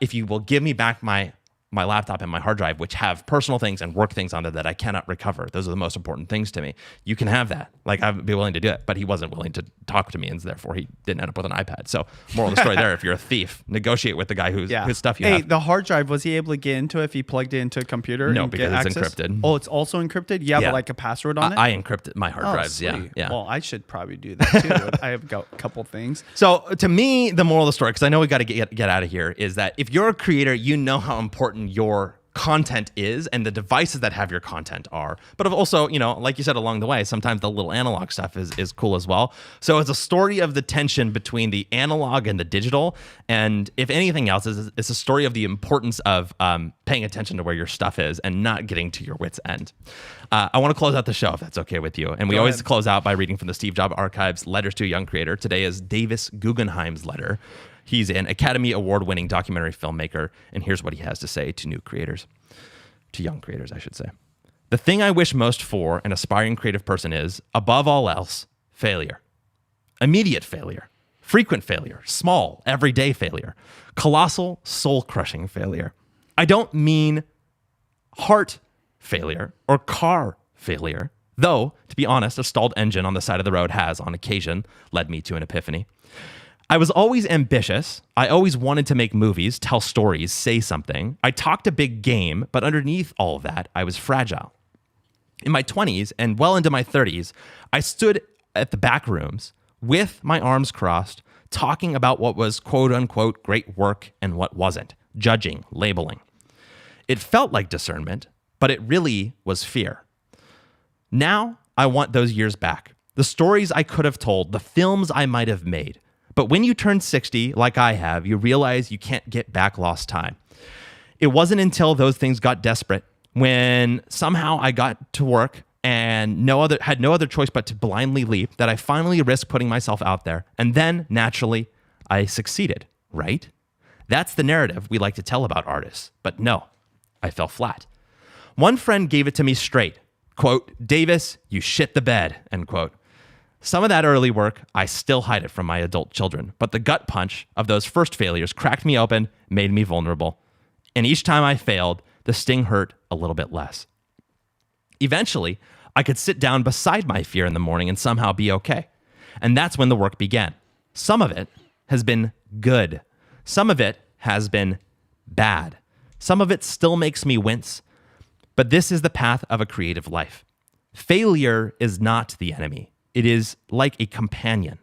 S1: If you will give me back my laptop and my hard drive, which have personal things and work things on it that I cannot recover. Those are the most important things to me. You can have that. Like, I'd be willing to do it, but he wasn't willing to talk to me, and therefore he didn't end up with an iPad. So moral of the story there, if you're a thief, negotiate with the guy whose stuff you have.
S2: Hey, the hard drive, was he able to get into it if he plugged it into a computer?
S1: No,
S2: and
S1: because
S2: get
S1: it's
S2: access?
S1: encrypted.
S2: Oh, it's also encrypted? You have like a password on it?
S1: I encrypted my hard drives,
S2: sweet.
S1: yeah.
S2: Well, I should probably do that too. I have got a couple things.
S1: So to me, the moral of the story, because I know we got to get out of here, is that if you're a creator, you know how important your content is and the devices that have your content are, but also, like you said along the way, sometimes the little analog stuff is cool as well. So it's a story of the tension between the analog and the digital, and if anything else, it's a story of the importance of paying attention to where your stuff is and not getting to your wit's end. I want to close out the show if that's okay with you, and we always close out by reading from the Steve Jobs Archives, Letters to a Young Creator. Today is Davis Guggenheim's letter. He's an Academy Award-winning documentary filmmaker, and here's what he has to say to young creators, I should say. The thing I wish most for an aspiring creative person is, above all else, failure. Immediate failure, frequent failure, small, everyday failure, colossal, soul-crushing failure. I don't mean heart failure or car failure, though, to be honest, a stalled engine on the side of the road has, on occasion, led me to an epiphany. I was always ambitious. I always wanted to make movies, tell stories, say something. I talked a big game, but underneath all of that, I was fragile. In my 20s and well into my 30s, I stood at the Backrooms with my arms crossed, talking about what was quote unquote great work and what wasn't, judging, labeling. It felt like discernment, but it really was fear. Now I want those years back, the stories I could have told, the films I might have made. But when you turn 60, like I have, you realize you can't get back lost time. It wasn't until those things got desperate, when somehow I got to work and had no other choice but to blindly leap, that I finally risked putting myself out there. And then, naturally, I succeeded. right? That's the narrative we like to tell about artists. But no, I fell flat. One friend gave it to me straight. Quote, Davis, you shit the bed, end quote. Some of that early work, I still hide it from my adult children, but the gut punch of those first failures cracked me open, made me vulnerable. And each time I failed, the sting hurt a little bit less. Eventually, I could sit down beside my fear in the morning and somehow be okay. And that's when the work began. Some of it has been good. Some of it has been bad. Some of it still makes me wince. But this is the path of a creative life. Failure is not the enemy. It is like a companion.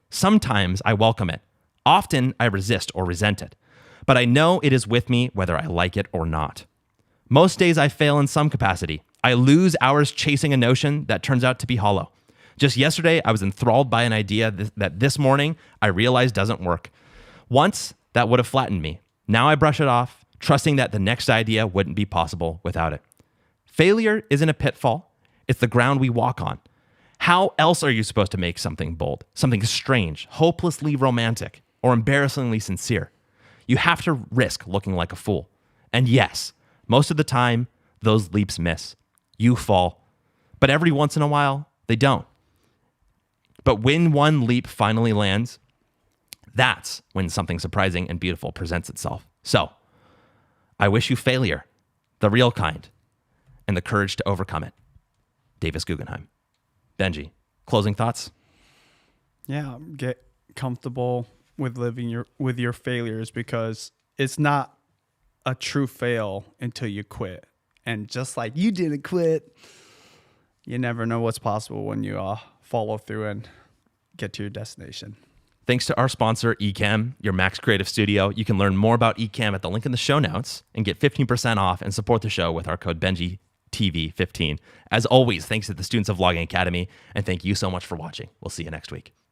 S1: Sometimes I welcome it. Often I resist or resent it. But I know it is with me whether I like it or not. Most days I fail in some capacity. I lose hours chasing a notion that turns out to be hollow. Just yesterday, I was enthralled by an idea that this morning I realized doesn't work. Once, that would have flattened me. Now I brush it off, trusting that the next idea wouldn't be possible without it. Failure isn't a pitfall. It's the ground we walk on. How else are you supposed to make something bold, something strange, hopelessly romantic, or embarrassingly sincere? You have to risk looking like a fool. And yes, most of the time, those leaps miss. You fall. But every once in a while, they don't. But when one leap finally lands, that's when something surprising and beautiful presents itself. So, I wish you failure, the real kind, and the courage to overcome it. Davis Guggenheim. Benji, closing thoughts?
S2: Yeah, get comfortable with living with your failures, because it's not a true fail until you quit. And just like you didn't quit, you never know what's possible when you follow through and get to your destination.
S1: Thanks to our sponsor, Ecamm, your Max Creative Studio. You can learn more about Ecamm at the link in the show notes and get 15% off and support the show with our code BenjiTV15. As always, thanks to the students of Vlogging Academy, and thank you so much for watching. We'll see you next week.